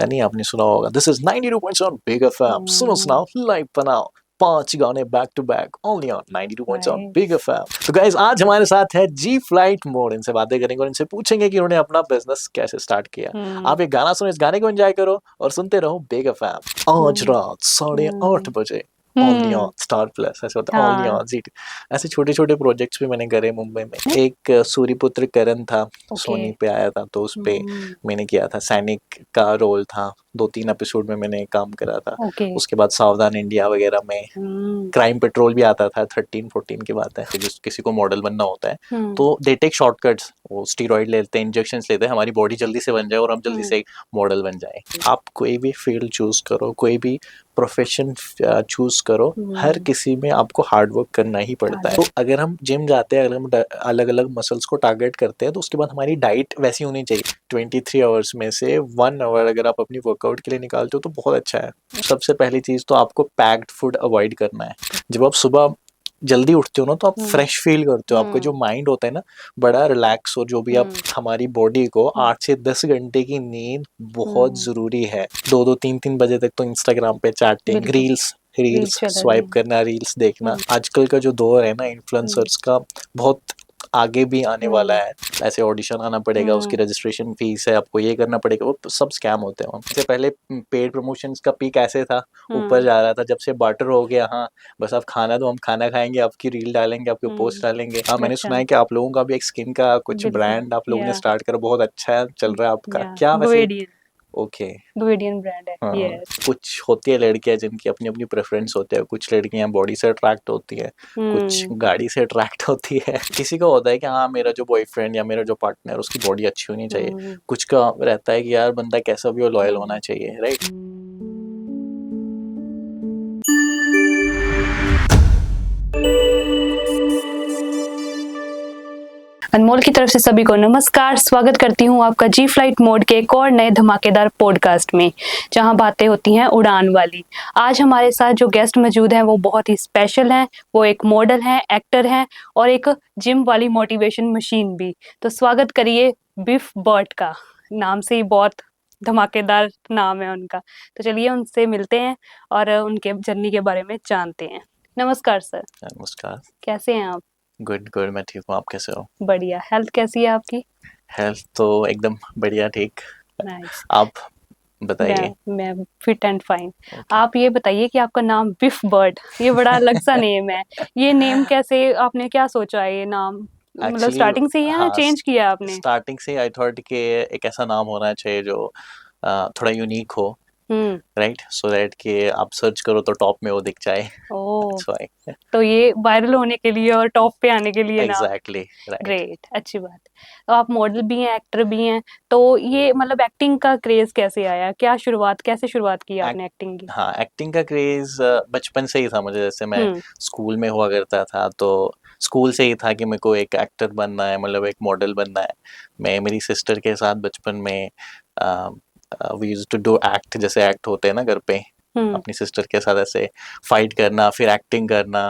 नहीं आपने सुना होगा, दिस इज 92.7 बिग एफएम, सुनो सुनाओ लाइव बनाओ 5 गाने back to back only on 92.7 big FM. तो गाइस आज हमारे साथ है जी फ्लाइट मोड, इनसे बातें करेंगे और इनसे पूछेंगे कि उन्होंने अपना बिजनेस कैसे स्टार्ट किया। आप एक गाना सुनो, इस गाने को एंजॉय करो और सुनते रहो बिग एफएम आज रात 8:30 बजे ओनली ऑन स्टार प्लस। ऐसे होता है ओनली ऑन जी। ऐसे छोटे छोटे प्रोजेक्ट्स भी मैंने करे मुंबई में। एक सूर्यपुत्र करण था, सोनी पे आया था, तो उस पे मैंने किया था, सैनिक का रोल था, 2-3 एपिसोड में मैंने काम करा था। उसके बाद सावधान इंडिया वगैरह में क्राइम पेट्रोल भी आता था, 13-14 की बात है। जिस किसी को मॉडल बनना होता है तो दे टेक शॉर्टकट्स, वो स्टीरॉइड लेते हैं, इंजेक्शंस लेते हैं, हमारी बॉडी जल्दी से बन जाए और हम जल्दी से मॉडल बन जाए। आप कोई भी फील्ड चूज करो, कोई भी प्रोफेशन चूज करो, हर किसी में आपको हार्ड वर्क करना ही पड़ता है। तो अगर हम जिम जाते हैं, अगर हम अलग अलग मसल्स को टारगेट करते हैं, तो उसके बाद हमारी डाइट वैसी होनी चाहिए। 23 आवर्स में से 1 आवर अगर आप अपनी वर्कआउट के लिए निकालते हो तो बहुत अच्छा है। सबसे पहली चीज तो आपको पैक्ड फूड अवॉइड करना है। जब आप सुबह जल्दी उठते हो ना तो आप फ्रेश फील करते हो, आपका जो माइंड होता है ना बड़ा रिलैक्स हो। जो भी आप हमारी बॉडी को 8 से 10 घंटे की नींद बहुत जरूरी है। 2-2 3-3 बजे तक तो इंस्टाग्राम पे चैटिंग, रील्स स्वाइप करना, रील्स देखना। आजकल का जो दौर है ना इन्फ्लुएंसर्स का, बहुत आगे भी आने वाला है। ऐसे ऑडिशन आना पड़ेगा, उसकी रजिस्ट्रेशन फीस है, आपको ये करना पड़ेगा, वो सब स्कैम होते हैं। इससे पहले पेड प्रमोशंस का पीक ऐसे था, ऊपर जा रहा था। जब से बार्टर हो गया, हाँ बस आप खाना दो, हम खाना खाएंगे, आपकी रील डालेंगे, आपके पोस्ट डालेंगे। हाँ मैंने सुना है कि आप लोगों का भी एक स्किन का कुछ ब्रांड आप लोगों ने स्टार्ट करा, बहुत अच्छा चल रहा है आपका। क्या वैसे ओके ग्वेडियन ब्रांड है। yes. कुछ होती है लड़कियां जिनकी अपनी अपनी प्रेफरेंस होते हैं। कुछ लड़कियां बॉडी से अट्रैक्ट होती है, कुछ गाड़ी से अट्रैक्ट होती है। किसी का होता है कि हाँ मेरा जो बॉयफ्रेंड या मेरा जो पार्टनर उसकी बॉडी अच्छी होनी चाहिए। कुछ का रहता है कि यार बंदा कैसा भी हो लॉयल होना चाहिए, राइट। अनमोल की तरफ से सभी को नमस्कार। स्वागत करती हूँ आपका जी फ्लाइट मोड के एक और नए धमाकेदार पॉडकास्ट में, जहाँ बातें होती हैं उड़ान वाली। आज हमारे साथ जो गेस्ट मौजूद हैं वो बहुत ही स्पेशल हैं। वो एक मॉडल हैं, एक्टर हैं और एक जिम वाली मोटिवेशन मशीन भी। तो स्वागत करिए बिफ बर्ट का। नाम से ही बहुत धमाकेदार नाम है उनका। तो चलिए उनसे मिलते हैं और उनके जर्नी के बारे में जानते हैं। नमस्कार सर। नमस्कार। कैसे हैं आप? गुड गुड, मैं ठीक हूँ, आप कैसे हो? बढ़िया। हेल्थ कैसी है आपकी? हेल्थ तो एकदम बढ़िया, ठीक। नाइस। आप बताइए। मैं फिट एंड फाइन। आप ये बताइए कि आपका नाम बिफ बर्ड, ये बड़ा अलग सा नेम है। ये नेम कैसे, आपने क्या सोचा है ये नाम? मतलब स्टार्टिंग से ही है, हाँ, चेंज किया आपने? स्टार्टिंग से आई थॉट कि एक ऐसा नाम होना चाहिए जो थोड़ा यूनिक हो, राइट, सो दैट कि आप सर्च करो तो टॉप में वो दिख जाए। ओह, तो ये वायरल होने के लिए और टॉप पे आने के लिए नाम। Exactly, right. ग्रेट, अच्छी बात है। तो आप मॉडल भी हैं, एक्टर भी हैं, तो ये मतलब एक्टिंग का क्रेज कैसे आया? कैसे शुरुआत की आपने एक्टिंग की? हाँ, एक्टिंग का क्रेज बचपन से ही था मुझे। जैसे मैं स्कूल में हुआ करता था तो स्कूल से ही था कि मेरे को एक एक्टर बनना है, मतलब एक मॉडल बनना है। मैं मेरी सिस्टर के साथ बचपन में we used to do act, जैसे एक्ट होते हैं ना घर पे, अपनी सिस्टर के साथ ऐसे फाइट करना, फिर एक्टिंग करना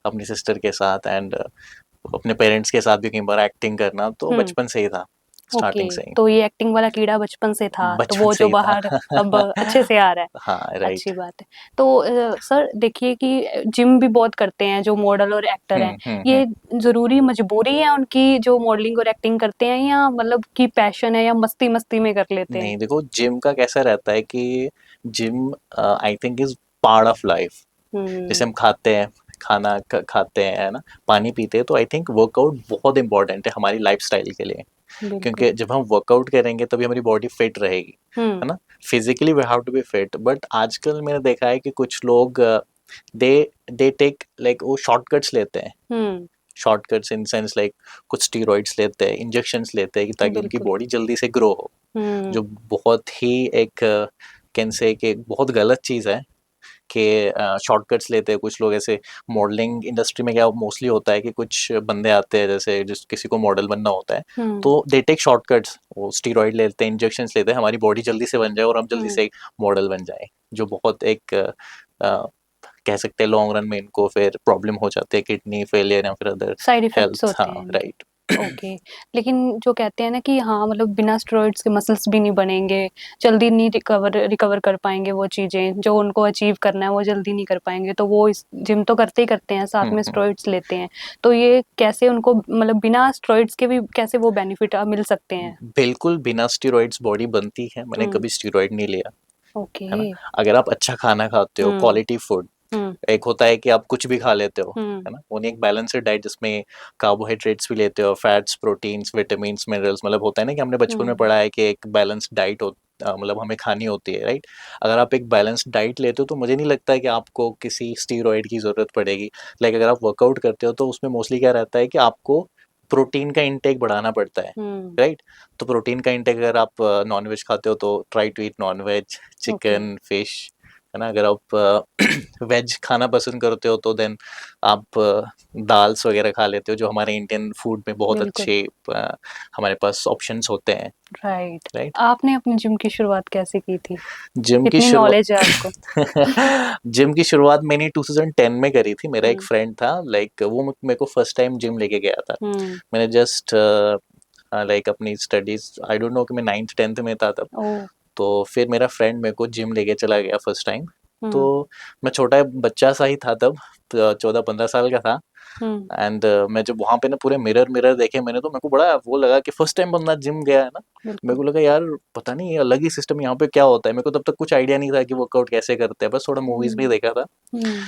अपनी सिस्टर के साथ, एंड अपने पेरेंट्स के साथ भी कई बार एक्टिंग करना। तो बचपन से ही था, स्टार्टिंग से ही। तो ये एक्टिंग वाला कीड़ा बचपन से था, तो वो जो बाहर अब अच्छे से आ रहा है। हाँ, राइट। अच्छी बात है। तो सर देखिए कि जिम भी बहुत करते हैं जो मॉडल और एक्टर हैं। ये जरूरी मजबूरी है उनकी जो मॉडलिंग और एक्टिंग करते हैं, या मतलब की पैशन है, या मस्ती मस्ती में कर लेते हैं? नहीं, देखो जिम का कैसा रहता है कि gym I think is part of life. जैसे हम खाते हैं, खाना खाते हैं, है ना, पानी पीते हैं, तो आई थिंक वर्कआउट बहुत इंपॉर्टेंट है हमारी लाइफस्टाइल के लिए। क्योंकि जब हम वर्कआउट करेंगे तभी हमारी बॉडी फिट रहेगी, है ना। Physically we have to be fit, but आजकल मैंने देखा है कि कुछ लोग दे दे टेक लाइक वो शॉर्टकट्स लेते हैं। शॉर्टकट्स इन सेंस लाइक कुछ स्टीरॉइड्स लेते हैं, इंजेक्शंस लेते हैं, ताकि उनकी बॉडी जल्दी से ग्रो हो। जो बहुत ही एक कैन से कि बहुत गलत चीज़ है कि शॉर्टकट्स लेते हैं कुछ लोग। ऐसे मॉडलिंग इंडस्ट्री में क्या मोस्टली होता है कि कुछ बंदे आते हैं, जैसे जिस किसी को मॉडल बनना होता है तो दे टेक शॉर्टकट्स, वो स्टीरॉइड लेते हैं, इंजेक्शंस लेते हैं, हमारी बॉडी जल्दी से बन जाए और हम जल्दी से एक मॉडल बन जाए। जो बहुत एक कह सकते हैं लॉन्ग रन में इनको फिर प्रॉब्लम हो जाती है, किडनी फेलियर या फिर अदर साइड इफेक्ट्स हेल्थ। होते हाँ, हैं। राइट। ओके। लेकिन जो कहते हैं ना कि हाँ मतलब बिना स्टेरॉइड्स के मसल्स भी नहीं बनेंगे, जल्दी नहीं रिकवर कर पाएंगे वो चीज़ें जो उनको अचीव करना है, वो जल्दी नहीं कर पाएंगे, तो वो इस जिम तो करते ही करते हैं, साथ में स्टेरॉइड्स लेते हैं। तो ये कैसे उनको मतलब बिना स्टेरॉइड्स के भी कैसे वो बेनिफिट मिल सकते हैं? बिल्कुल बिना स्टीरॉइड्स बॉडी बनती है, मैंने हम्म। कभी स्टीरॉइड नहीं लिया, ओके। है ना। अगर आप अच्छा खाना खाते हो, हम्म। क्वालिटी फूड, हम्म। एक होता है कि आप कुछ भी खा लेते हो, हम्म। है ना, वो नहीं, एक बैलेंस्ड डाइट जिसमें कार्बोहाइड्रेट्स भी लेते हो, फैट्स, प्रोटीन्स, विटामिन्स, मिनरल्स, मतलब होता है ना कि हमने बचपन में हम्म। पढ़ा है कि एक बैलेंस्ड डाइट मतलब हमें खानी होती है, राइट। अगर आप एक बैलेंस्ड डाइट लेते हो तो मुझे नहीं लगता है कि आपको किसी स्टीरॉयड की ज़रूरत पड़ेगी। लाइक अगर आप वर्कआउट करते हो तो उसमें मोस्टली क्या रहता है कि आपको प्रोटीन का इंटेक बढ़ाना पड़ता है, हम्म। राइट। तो प्रोटीन का इंटेक, अगर आप नॉन वेज खाते हो तो try to eat non veg, okay. Chicken, fish, है ना। अगर आप वेज खाना पसंद करते हो तो देन आप दाल्स वगैरह खा लेते हो, जो हमारे इंडियन फूड में बहुत बिल्कुल। अच्छे हमारे पास ऑप्शंस होते हैं, राइट। राइट। आपने अपनी जिम की शुरुआत कैसे की थी? जिम की कितनी नॉलेज है आपको? शुरुआत जिम की शुरुआत मैंने 2010 में करी थी। मेरा एक हम्म। फ्रेंड था, लाइक वो मेरे को फर्स्ट टाइम जिम लेके गया था। हम्म। मैंने जस्ट लाइक अपनी स्टडीज, आई डोंट नो कि मैं 9th 10th में था तब। ओ। तो फिर मेरा फ्रेंड मेरे को जिम लेके चला गया फर्स्ट टाइम। तो हम्म। मैं छोटा बच्चा सा ही था तब, 14-15 साल का था। हम्म। एंड मैं जब वहाँ पे ना पूरे मिरर मिरर देखे मैंने, तो मेरे को बड़ा वो लगा कि फर्स्ट टाइम बंदा जिम गया है ना। मेरे बिल्कुल। को लगा यार पता नहीं, ये अलग ही सिस्टम यहाँ पे क्या होता है। मेरे को तब तक कुछ आइडिया नहीं था कि वर्कआउट कैसे करते हैं, बस थोड़ा मूवीज में हम्म। ही देखा था। हम्म।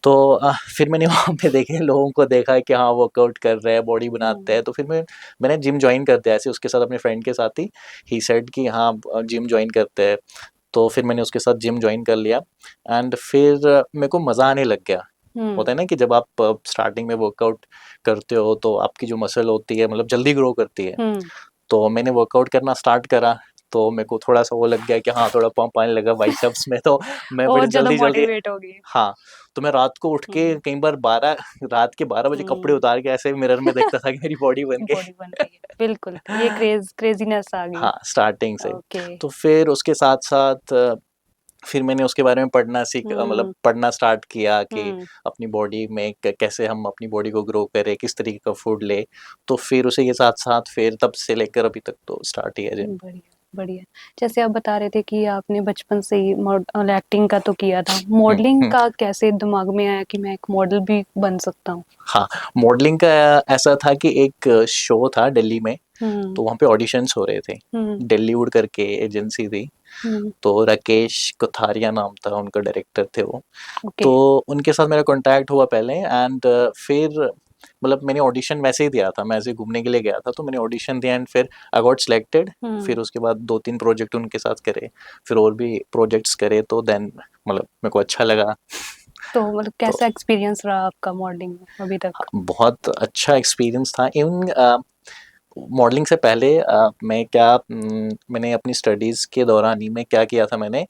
तो फिर मैंने वहाँ पे देखे लोगों को, देखा कि हाँ वर्कआउट कर रहे हैं, बॉडी बनाते हम्म। हैं। तो फिर मैंने जिम ज्वाइन कर दिया ऐसे उसके साथ, अपने फ्रेंड के साथ ही सेड कि हाँ जिम ज्वाइन करते हैं। तो फिर मैंने उसके साथ जिम ज्वाइन कर लिया। एंड फिर मेरे को मज़ा आने लग गया। हम्म। होता है ना कि जब आप स्टार्टिंग में वर्कआउट करते हो तो आपकी जो मसल होती है मतलब जल्दी ग्रो करती है। हम्म। तो मैंने वर्कआउट करना स्टार्ट करा, तो मेरे को थोड़ा सा वो लग गया कि हाँ थोड़ा पंप आने लगा बाइसेप्स में। तो मैं और बड़े ज्यादा जल्दी जल्दी, मोटिवेट हो गई। हाँ, तो मैं रात को उठ के हम्म। कई बार रात के 12 बजे कपड़े हम्म। उतार के ऐसे मिरर में देखता था कि मेरी बॉडी बन गई। बॉडी बन रही है, बिल्कुल, ये क्रेजीनेस आ गई। हाँ, स्टार्टिंग से। ओके। तो फिर उसके साथ-साथ फिर मैंने उसके बारे में मतलब हम्म। पढ़ना स्टार्ट किया कि हम्म। अपनी बॉडी में कैसे हम अपनी बॉडी को ग्रो करें, किस तरीके का फूड ले। तो फिर उसे के साथ-साथ फिर तब से लेकर अभी तक तो स्टार्ट ही है जिम। बढ़िया। बढ़िया। जैसे आप बता रहे थे कि आपने बचपन से ही एक्टिंग का तो किया था, मॉडलिंग हुँ। का कैसे दिमाग में आया कि मैं एक मॉडल भी बन सकता हूँ? हाँ, मॉडलिंग का ऐसा था कि एक शो था दिल्ली में, हम्म। तो वहाँ पे ऑडिशंस हो रहे थे। हम्म। दिल्लीवुड करके एजेंसी थी, हम्म। तो राकेश कोठारिया नाम था उनका, डायरेक्टर थे वो। ओके। तो उनके साथ मेरा कॉन्टैक्ट हुआ पहले। एंड फिर मतलब मैंने ऑडिशन वैसे ही दिया था, मैं ऐसे ही घूमने के लिए गया था, तो मैंने ऑडिशन दिया एंड फिर आई गॉट सिलेक्टेड। हम्म। फिर उसके बाद 2-3 प्रोजेक्ट उनके साथ करे, फिर और भी प्रोजेक्ट्स करे, तो देन मतलब मेरे को अच्छा लगा। तो मतलब तो कैसा एक्सपीरियंस रहा आपका मॉडलिंग में अभी तक? बहुत अच्छा एक्सपीरियंस था। इवन मॉडलिंग से पहले मैंने अपनी स्टडीज़ के दौरान ही मैं क्या किया था, मेरे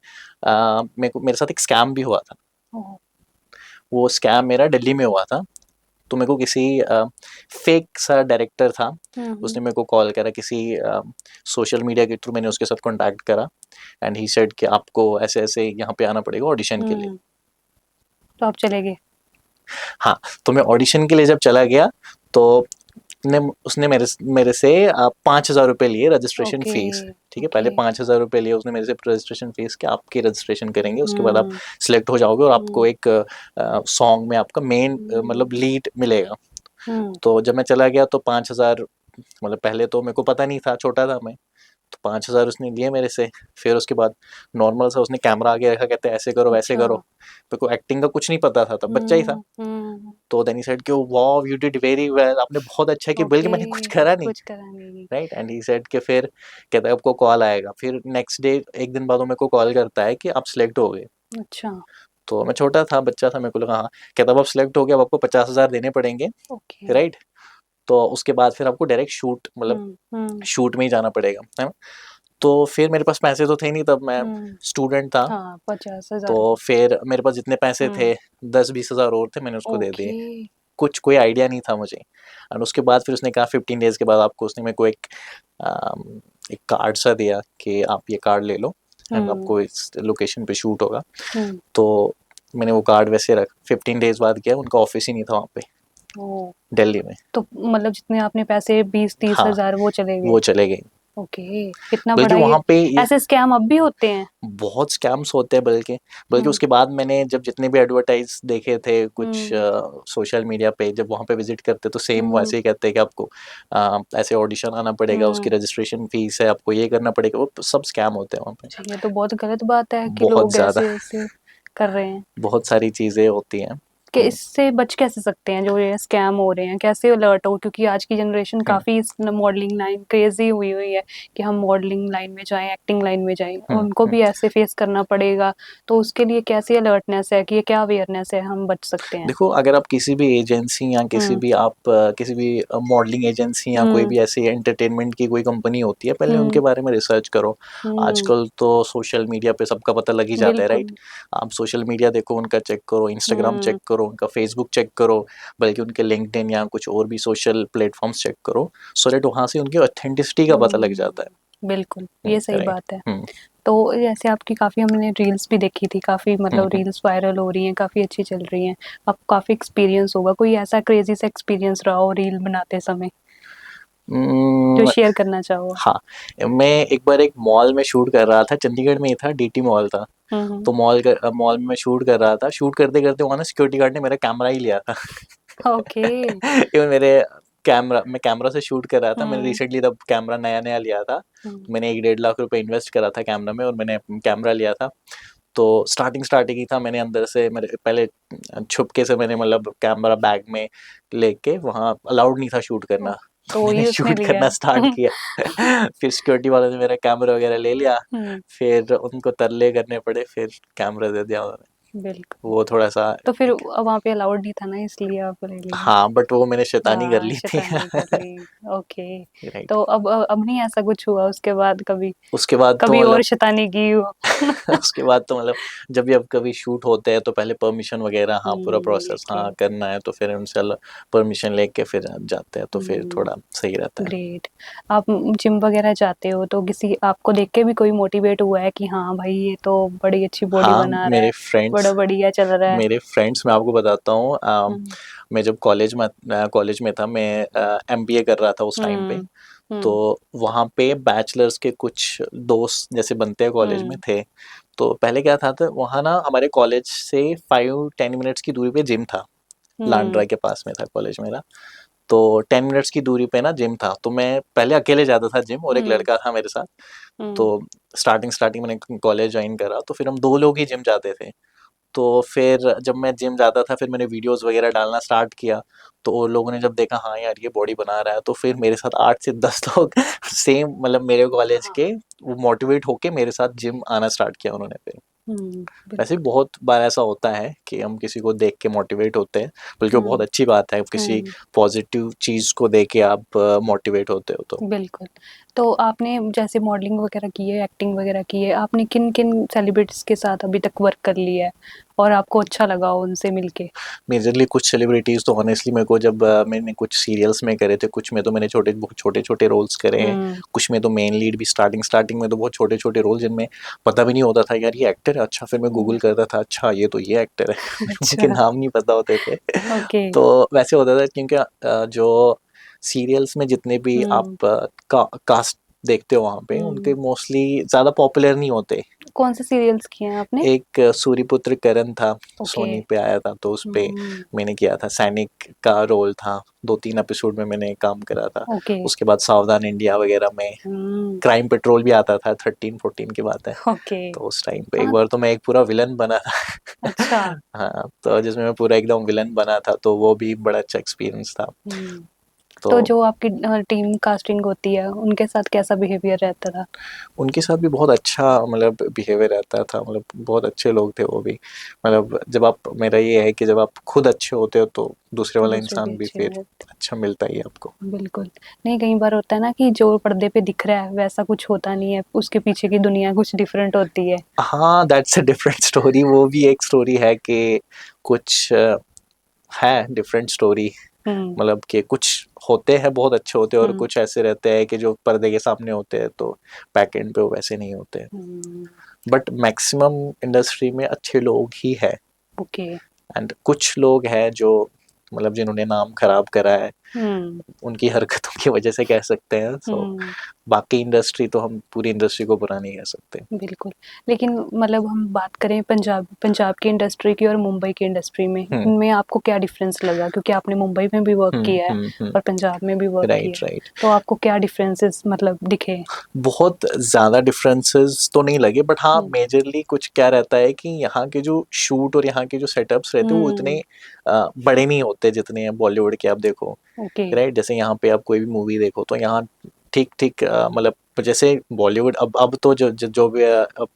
साथ एक स्कैम भी हुआ था। ओह। वो स्कैम मेरा दिल्ली में हुआ था। तो मेरे को किसी फेक सा डायरेक्टर था, हम्म। उसने मेरे को कॉल करा किसी सोशल मीडिया के थ्रू, मैंने उसके साथ कॉन्टैक्ट करा। एंड ही सेड कि आपको ऐसे ऐसे यहाँ पे आना पड़ेगा ऑडिशन के लिए। हम्म। तो आप चले गए? हाँ, तो मैं ऑडिशन के लिए जब चला गया तो उसने मेरे से 5,000 रुपये लिए रजिस्ट्रेशन ओके। फीस। ठीक है, ओके। पहले 5,000 रुपये लिए उसने मेरे से रजिस्ट्रेशन फीस कि आपकी रजिस्ट्रेशन करेंगे, उसके बाद आप हम्म। सिलेक्ट हो जाओगे और हम्म। आपको एक सॉन्ग में आपका मेन हम्म। मतलब लीड मिलेगा। हम्म। तो जब मैं चला गया तो 5,000, मतलब पहले तो मेरे को पता नहीं था, छोटा था मैं, तो 5,000 उसने लिए मेरे से। फिर उसके बाद नॉर्मल सा उसने कैमरा आगे रखा, कहते ऐसे करो वैसे अच्छा। करो। मेरे को एक्टिंग का कुछ नहीं पता था, तब बच्चा ही था। हम्म। तो देन ही सेड कि wow you did very well, आपने बहुत अच्छा किया, बल्कि ओके। मैंने कुछ करा नहीं, कुछ करा नहीं। राइट। एंड ही सेड कि फिर कहता है आपको कॉल आएगा। फिर नेक्स्ट डे, एक दिन बाद वो मेरे को कॉल करता है कि आप सिलेक्ट हो गए। अच्छा। तो मैं छोटा था, बच्चा था, मेरे को लगा हाँ। कहता अब आप सिलेक्ट हो गए, अब आपको 50,000 देने पड़ेंगे, ओके। राइट। तो उसके बाद फिर आपको डायरेक्ट शूट, मतलब हम्म। शूट में ही जाना पड़ेगा, है ना। तो फिर मेरे पास पैसे तो थे नहीं, तब मैं हम्म। स्टूडेंट था। हाँ, 50,000। तो फिर मेरे पास जितने पैसे हम्म। थे, 10-20 हज़ार और थे, मैंने उसको दे दिए। ओके। कुछ कोई आइडिया नहीं था मुझे। और उसके बाद फिर उसने कहा 15 डेज़ के बाद आपको, उसने मेरे को एक कार्ड सा दिया कि आप ये कार्ड ले लो एंड हम्म। आपको इस लोकेशन पे शूट होगा। हम्म। तो मैंने वो कार्ड वैसे 15 डेज़ बाद गया, उनका ऑफिस ही नहीं था वहाँ पे। ओ, दिल्ली में। तो मतलब जितने आपने पैसे 20-30 हाँ, हजार वो चले गए। वो चले गए। ओके, इतना बल्कि बड़ा ये वहाँ पे ये ऐसे स्कैम अब भी होते हैं? बहुत स्कैम्स होते हैं, बल्कि बल्कि हम्म उसके बाद मैंने जब जितने भी एडवर्टाइज देखे थे कुछ हम्म सोशल मीडिया पे, जब वहाँ पे विजिट करते तो सेम हम्म वैसे ही कहते हैं कि आपको ऐसे ऑडिशन आना पड़ेगा, उसकी हम्म। रजिस्ट्रेशन फीस है, आपको ये करना पड़ेगा, वो सब स्कैम होते हैं वहाँ पे। जी, ये तो बहुत गलत बात है कि बहुत लोग ज़्यादा। ऐसे ऐसे कर रहे हैं। बहुत सारी चीज़ें होती हैं। कि हम्म, इससे बच कैसे सकते हैं जो ये स्कैम हो रहे हैं, कैसे अलर्ट हो, क्योंकि आज की जनरेशन हम्म, काफी इस मॉडलिंग लाइन क्रेजी हुई हुई है कि हम मॉडलिंग लाइन में जाएं, एक्टिंग लाइन में जाएं, हम्म, उनको हम्म। भी ऐसे फेस करना पड़ेगा। तो उसके लिए कैसी अलर्टनेस है कि ये क्या अवेयरनेस है, हम बच सकते हैं? देखो, अगर आप किसी भी एजेंसी या हम्म किसी भी मॉडलिंग एजेंसी या कोई हम्म भी ऐसी एंटरटेनमेंट की कोई कंपनी होती है, पहले उनके हम्म बारे में रिसर्च करो। हम्म आजकल तो सोशल मीडिया पे सबका पता लग ही जाता है, राइट? बिल्कुल। आप सोशल मीडिया देखो, उनका चेक करो, इंस्टाग्राम हम्म चेक करो, उनका फेसबुक चेक करो, बल्कि उनके लिंक्डइन या कुछ और भी सोशल प्लेटफॉर्म्स चेक करो, सो दैट वहाँ से उनकी ऑथेंटिसिटी का पता लग जाता बिल्कुल, है। ये सही राइट। बात है। तो जैसे आपकी काफ़ी हमने रील्स भी देखी थी, काफ़ी मतलब हम्म रील्स वायरल हो रही हैं, काफ़ी अच्छी चल रही हैं। आपको काफ़ी एक्सपीरियंस होगा, कोई ऐसा क्रेज़ी सा एक्सपीरियंस रहा हो रील बनाते समय, जो हम्म, शेयर करना चाहो? हाँ, मैं एक बार एक मॉल में शूट कर रहा था, चंडीगढ़ में ही था, डीटी मॉल था। हुँ, तो मॉल में मैं शूट कर रहा था, शूट करते-करते वहाँ ना सिक्योरिटी गार्ड ने मेरा कैमरा ही लिया था। ओके। इवन मैं कैमरा से शूट कर रहा था, मैंने हुँ, रिसेंटली तब कैमरा नया-नया लिया था। हुँ, तो मैंने 1 डेढ़ लाख रुपए इन्वेस्ट करा था कैमरा में और मैंने कैमरा लिया था। तो स्टार्टिंग ही था, मैंने अंदर से मेरे पहले छुपके से मैंने मतलब कैमरा बैग में लेके, वहाँ अलाउड नहीं था शूट ओह! करना। तो तो मैंने ये उसने शूट लिया करना है। स्टार्ट किया। फिर सिक्योरिटी वालों ने मेरा कैमरा वगैरह ले लिया, हुँ, फिर उनको तरले करने पड़े, फिर कैमरा दे दिया उन्होंने। बिल्कुल। वो थोड़ा-सा तो फिर एक वहाँ पे अलाउड नहीं था ना, इसलिए आप ले लिए। हाँ, बट वो मैंने शैतानी कर हाँ, ली थी। शैतानी कर ली। ओके। राइट। तो अब नहीं ऐसा कुछ हुआ उसके बाद कभी? उसके बाद तो कभी और मतलब शैतानी की हो? उसके बाद तो मतलब जब भी अब कभी शूट होते हैं तो पहले परमिशन वगैरह, हाँ, पूरा प्रोसेस, ओके। हाँ, करना है तो फिर उनसे परमिशन लेके फिर जाते हैं, तो फिर हुँ, थोड़ा सही रहता है। ग्रेट। आप जिम वगैरह जाते हो तो किसी आपको देख के भी कोई मोटिवेट हुआ है कि हाँ भाई ये तो बड़ी अच्छी बॉडी हाँ, बना रहा है, बड़ा बढ़िया चल रहा है? मेरे फ्रेंड्स मैं आपको बताता हूँ, हुँ, मैं जब कॉलेज में था, मैं एमबीए कर रहा था उस टाइम पे। हुँ, तो हुँ, वहाँ पे बैचलर्स के कुछ दोस्त जैसे बनते हैं कॉलेज में हुँ, थे। तो पहले क्या था, तो वहाँ ना हमारे कॉलेज से 5-10 मिनट्स की दूरी पे जिम था। हुँ, लांड्रा के पास में था कॉलेज मेरा। तो 10 मिनट्स की दूरी पे ना जिम था, तो मैं पहले अकेले जाता था जिम और एक हुँ, लड़का था मेरे साथ। तो हुँ, स्टार्टिंग मैंने कॉलेज ज्वाइन करा तो फिर हम 2 लोग ही जिम जाते थे। तो फिर जब मैं जिम जाता था, फिर मैंने वीडियोस वगैरह डालना स्टार्ट किया। तो वो लोगों ने जब देखा, हाँ यार ये बॉडी बना रहा है, तो फिर मेरे साथ 8 से 10 लोग सेम मतलब मेरे कॉलेज हाँ, के, वो मोटिवेट होके मेरे साथ जिम आना स्टार्ट किया उन्होंने फिर। वैसे बिल्कुल। बहुत बार ऐसा होता है कि हम किसी को देख के मोटिवेट होते हैं, बल्कि वो बहुत हुँ, अच्छी बात है, किसी हुँ। पॉजिटिव चीज़ को देख के आप मोटिवेट होते हो तो। बिल्कुल। तो आपने जैसे मॉडलिंग वगैरह की है, एक्टिंग वगैरह की है, आपने किन-किन सेलिब्रिटीज़ के साथ अभी तक वर्क कर लिया है और आपको अच्छा लगा हो उनसे मिलके? मेजरली कुछ सेलिब्रिटीज़ तो ऑनेस्टली मेरे को जब मैंने कुछ सीरियल्स में करे थे, कुछ में तो मैंने छोटे-छोटे रोल्स करे हैं, हुँ, कुछ में तो मेन लीड भी, स्टार्टिंग में तो बहुत छोटे-छोटे रोल जिनमें पता भी नहीं होता था यार ये एक्टर है, अच्छा फिर मैं हुँ। गूगल करता था, अच्छा ये तो ये एक्टर है। उनके अच्छा, नाम नहीं पता होते थे। ओके। तो वैसे होता था क्योंकि जो सीरियल्स में जितने भी हुँ, आप कास्ट देखते हो वहाँ पे, उनके हुँ। मोस्टली ज़्यादा पॉपुलर नहीं होते। कौन से सीरियल्स किए हैं आपने? एक सूर्यपुत्र करण था, ओके। सोनी पे आया था, तो उसपे हुँ, मैंने किया था, सैनिक का रोल था, 2-3 एपिसोड में मैंने काम करा था। ओके। उसके बाद सावधान इंडिया वगैरह में, हुँ, क्राइम पेट्रोल भी आता था, 13-14 की बात है। ओके। तो उस टाइम पे एक हाँ, बार तो मैं एक पूरा विलन बना था। अच्छा। हाँ, तो जिसमें मैं पूरा एकदम विलन बना था, तो वो भी बड़ा अच्छा एक्सपीरियंस था। हुँ। तो तो जो आपकी टीम कास्टिंग होती है, उनके साथ कैसा बिहेवियर रहता था? उनके साथ भी बहुत अच्छा मतलब बिहेवियर रहता था, मतलब बहुत अच्छे लोग थे वो भी। मतलब जब आप मेरा ये है कि जब आप खुद अच्छे होते हो तो दूसरे वाला दूसरे भी इंसान भी अच्छे फिर हो। अच्छा मिलता ही है आपको। बिल्कुल। नहीं, कई बार होता है ना कि जो पर्दे पे दिख रहा है वैसा कुछ होता नहीं है, उसके पीछे की दुनिया कुछ डिफरेंट होती है। हाँ, दैट्स अ डिफरेंट स्टोरी। वो भी एक स्टोरी है कि कुछ है डिफरेंट स्टोरी। हुँ, मतलब कि कुछ होते हैं बहुत अच्छे होते हैं और हुँ, कुछ ऐसे रहते हैं कि जो पर्दे के सामने होते हैं तो बैक एंड पे वो वैसे नहीं होते हैं। हुँ, बट मैक्सिमम इंडस्ट्री में अच्छे लोग ही है, ओके। एंड कुछ लोग हैं जो मतलब जिन्होंने नाम खराब करा है हम्म उनकी हरकतों की वजह से कह सकते हैं। सो हम्म बाकी इंडस्ट्री तो हम पूरी इंडस्ट्री को बुरा नहीं कह सकते। बिल्कुल। लेकिन मतलब हम बात करें पंजाब पंजाब की इंडस्ट्री की और मुंबई की इंडस्ट्री में, हम्म इनमें आपको क्या डिफरेंस लगा? क्योंकि आपने मुंबई में भी वर्क किया है और पंजाब में भी वर्क राइट किया है, राइट। तो आपको क्या डिफरेंसेस मतलब दिखे? बहुत ज़्यादा डिफरेंसेस तो नहीं लगे, बट हाँ हम्म मेजरली कुछ क्या रहता है कि यहाँ के जो शूट और यहाँ के जो सेटअप्स रहते हैं वो इतने बड़े नहीं होते जितने बॉलीवुड के आप देखो, ओके। राइट। जैसे यहाँ पे आप कोई भी मूवी देखो तो यहाँ ठीक ठीक मतलब जैसे बॉलीवुड अब तो जो भी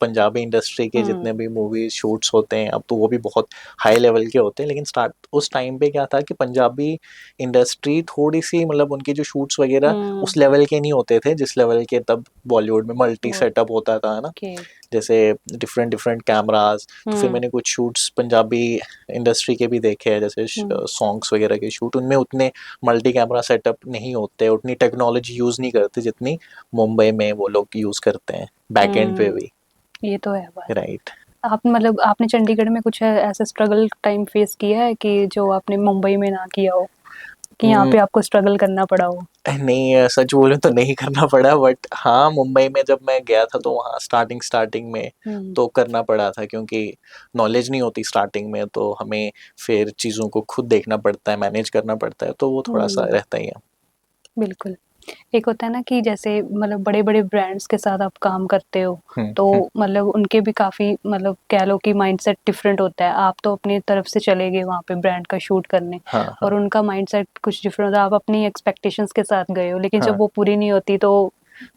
पंजाबी इंडस्ट्री के जितने भी मूवी शूट्स होते हैं अब तो वो भी बहुत हाई लेवल के होते हैं। लेकिन स्टार्ट उस टाइम पे क्या था कि पंजाबी इंडस्ट्री थोड़ी सी मतलब उनके जो शूट्स वगैरह उस लेवल के नहीं होते थे जिस लेवल के तब बॉलीवुड में मल्टी सेटअप होता था, है ना। ओके। जैसे डिफरेंट डिफरेंट कैमरास। तो फिर मैंने कुछ शूट्स पंजाबी इंडस्ट्री के भी देखे हैं, जैसे सॉन्ग्स वगैरह के शूट, उनमें उतने मल्टी कैमरा सेटअप नहीं होते, उतनी टेक्नोलॉजी यूज़ नहीं करते जितनी मुंबई में वो लोग यूज़ करते हैं बैक एंड पे भी, ये तो है बात। राइट। आप मतलब आपने चंडीगढ़ में कुछ ऐसा स्ट्रगल टाइम फेस किया है कि जो आपने मुंबई में ना किया हो, कि यहाँ पे आपको स्ट्रगल करना पड़ा हो? नहीं सच बोलूं तो नहीं करना पड़ा, बट हाँ मुंबई में जब मैं गया था तो वहाँ स्टार्टिंग में तो करना पड़ा था, क्योंकि नॉलेज नहीं होती स्टार्टिंग में, तो हमें फिर चीज़ों को खुद देखना पड़ता है, मैनेज करना पड़ता है, तो वो थोड़ा सा रहता ही है। बिल्कुल। एक होता है ना कि जैसे मतलब बड़े-बड़े ब्रांड्स के साथ आप काम करते हो, तो हम्म। मतलब उनके भी काफ़ी मतलब कह लो कि माइंडसेट डिफरेंट होता है। आप तो अपनी तरफ से चले गए वहाँ पे ब्रांड का शूट करने, हाँ हाँ और उनका माइंडसेट कुछ डिफरेंट होता है। आप अपनी एक्सपेक्टेशंस के साथ गए हो, लेकिन जब हाँ वो पूरी नहीं होती तो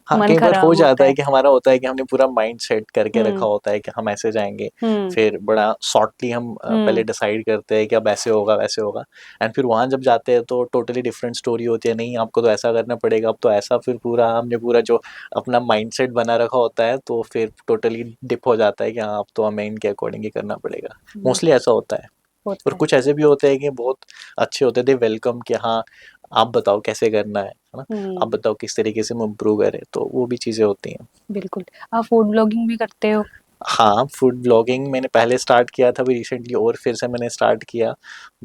हाँ। मन कई बार हो खराब जाता होता है है। कि हमारा होता है कि हमने पूरा माइंड सेट करके रखा हुँ, होता है कि हम ऐसे जाएंगे, हुँ, फिर बड़ा शॉर्टली हम पहले हुँ, डिसाइड करते हैं कि अब ऐसे होगा वैसे होगा, एंड फिर वहां जब जाते हैं तो टोटली डिफरेंट स्टोरी होती है, नहीं आपको तो ऐसा करना पड़ेगा, अब तो ऐसा, फिर पूरा हमने पूरा जो अपना माइंड सेट बना रखा होता है तो फिर टोटली डिप हो जाता है कि हाँ अब तो हमें इनके अकॉर्डिंग ही करना पड़ेगा। वो मोस्टली ऐसा होता है। और होता है। कुछ ऐसे भी होते हैं कि बहुत अच्छे होते थे, वेलकम कि हाँ आप बताओ कैसे करना है ना, आप हुँ, बताओ किस तरीके से हम इम्प्रूव करें, तो वो भी चीज़ें होती हैं। बिल्कुल। आप फूड ब्लॉगिंग भी करते हो? हाँ, फूड ब्लॉगिंग मैंने पहले स्टार्ट किया था अभी रिसेंटली, और फिर से मैंने स्टार्ट किया।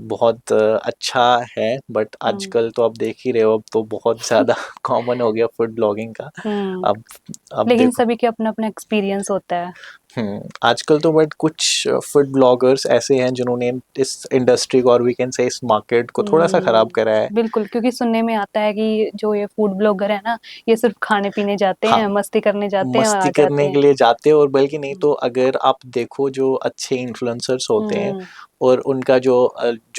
बहुत अच्छा है, बट हुँ, आजकल तो आप देख ही रहे हो, अब तो बहुत ज़्यादा कॉमन हो गया फूड ब्लॉगिंग का। हुँ। अब अब लेकिन देखो। सभी के अपना-अपना एक्सपीरियंस होता है। आजकल तो बट कुछ फूड ब्लॉगर्स ऐसे हैं जिन्होंने इस इंडस्ट्री को और वी कैन से इस मार्केट को थोड़ा सा खराब करा है। बिल्कुल, क्योंकि सुनने में आता है कि जो ये फूड ब्लॉगर है ना, ये सिर्फ़ खाने-पीने जाते हाँ, हैं, मस्ती करने जाते हैं और मस्ती आ जाते करने हैं। के लिए जाते हो, और बल्कि नहीं हुँ, तो अगर आप देखो जो अच्छे इन्फ्लुएंसर्स होते हैं हुँ, और उनका जो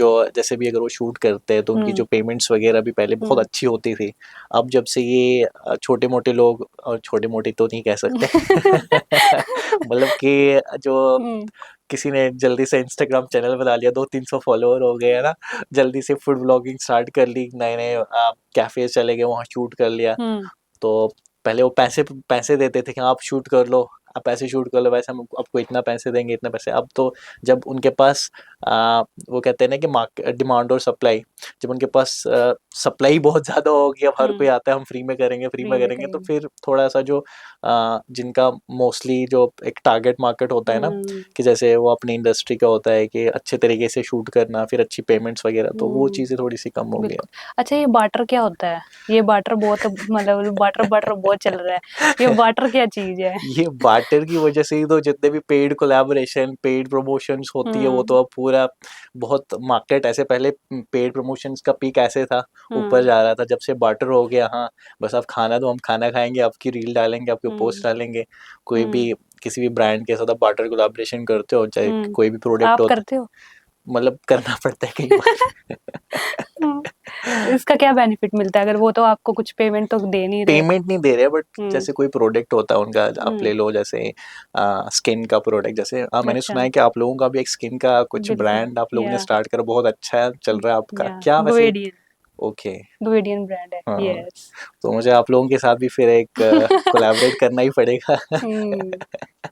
जैसे भी अगर वो शूट करते हैं तो उनकी जो हुँ, पेमेंट्स वगैरह भी पहले बहुत हुँ। अच्छी होती थी। अब जब से ये छोटे-मोटे लोग, और छोटे-मोटे तो नहीं कह सकते मतलब कि जो हुँ, किसी ने जल्दी से इंस्टाग्राम चैनल बना लिया, 200-300 फॉलोवर हो गए, है ना? जल्दी से फूड ब्लॉगिंग स्टार्ट कर ली, नए-नए कैफ़ेज़ चले गए, वहाँ शूट कर लिया। हुँ, तो पहले वो पैसे पैसे देते थे कि आप शूट कर लो, आप ऐसे शूट कर लो, वैसे हम आपको इतना पैसे देंगे, इतना पैसे। अब तो जब उनके पास वो कहते हैं ना कि डिमांड और सप्लाई, जब उनके पास सप्लाई बहुत ज़्यादा होगी, अब हर कोई हुँ, आता है हम फ्री फ्री में में करेंगे, तो करेंगे। फिर थोड़ा-सा जो जिनका मोस्टली जो एक टारगेट मार्केट होता है ना, हुँ, कि जैसे वो अपनी इंडस्ट्री का होता है कि अच्छे तरीके से शूट करना, फिर अच्छी पेमेंट्स वगैरह, तो वो हुँ, चीज़ें थोड़ी-सी कम हो गई बिल्कुल। अच्छा, ये बार्टर क्या होता है? ये बार्टर बहुत मतलब बार्टर-बार्टर बहुत चल रहा है। ये बार्टर क्या चीज़ है? ये बार्टर की वजह से ही तो जितने भी पेड कोलैबोरेशन, पेड प्रमोशंस होती है, वो हुँ, तो अब पूरा बहुत मार्केट ऐसे पहले पेड प्रमोशंस का पीक ऐसे था, ऊपर हुँ, जा रहा था, जब से बार्टर हो गया, हाँ, बस आप खाना दो, हम खाना खाएँगे, आपकी रील डालेंगे, आपके पोस्ट हुँ, डालेंगे। कोई हुँ, भी किसी भी ब्रांड के साथ आप बार्टर कोलैबोरेशन करते हो, चाहे हुँ। कोई भी प्रोडक्ट आप होता करते हो? है, मतलब करना पड़ता है कई बार। हुँ। इसका क्या बेनिफिट मिलता है? अगर वो तो आपको कुछ पेमेंट तो दे नहीं रहे। पेमेंट नहीं दे रहे, बट हुँ, जैसे कोई प्रोडक्ट होता है उनका, आप हुँ, ले लो जैसे स्किन का प्रोडक्ट, जैसे मैंने अच्छा, सुना है कि आप लोगों का भी एक स्किन का कुछ बिल्कुल, ब्रांड आप लोगों ने या स्टार्ट करा, बहुत अच्छा है, चल रहा है आपका या क्या वैसे? ग्वेडियन, ओके। ग्वेडियन ब्रांड है, हाँ, यस। तो मुझे आप लोगों के साथ भी फिर एक कोलैबोरेट करना ही पड़ेगा। हुँ,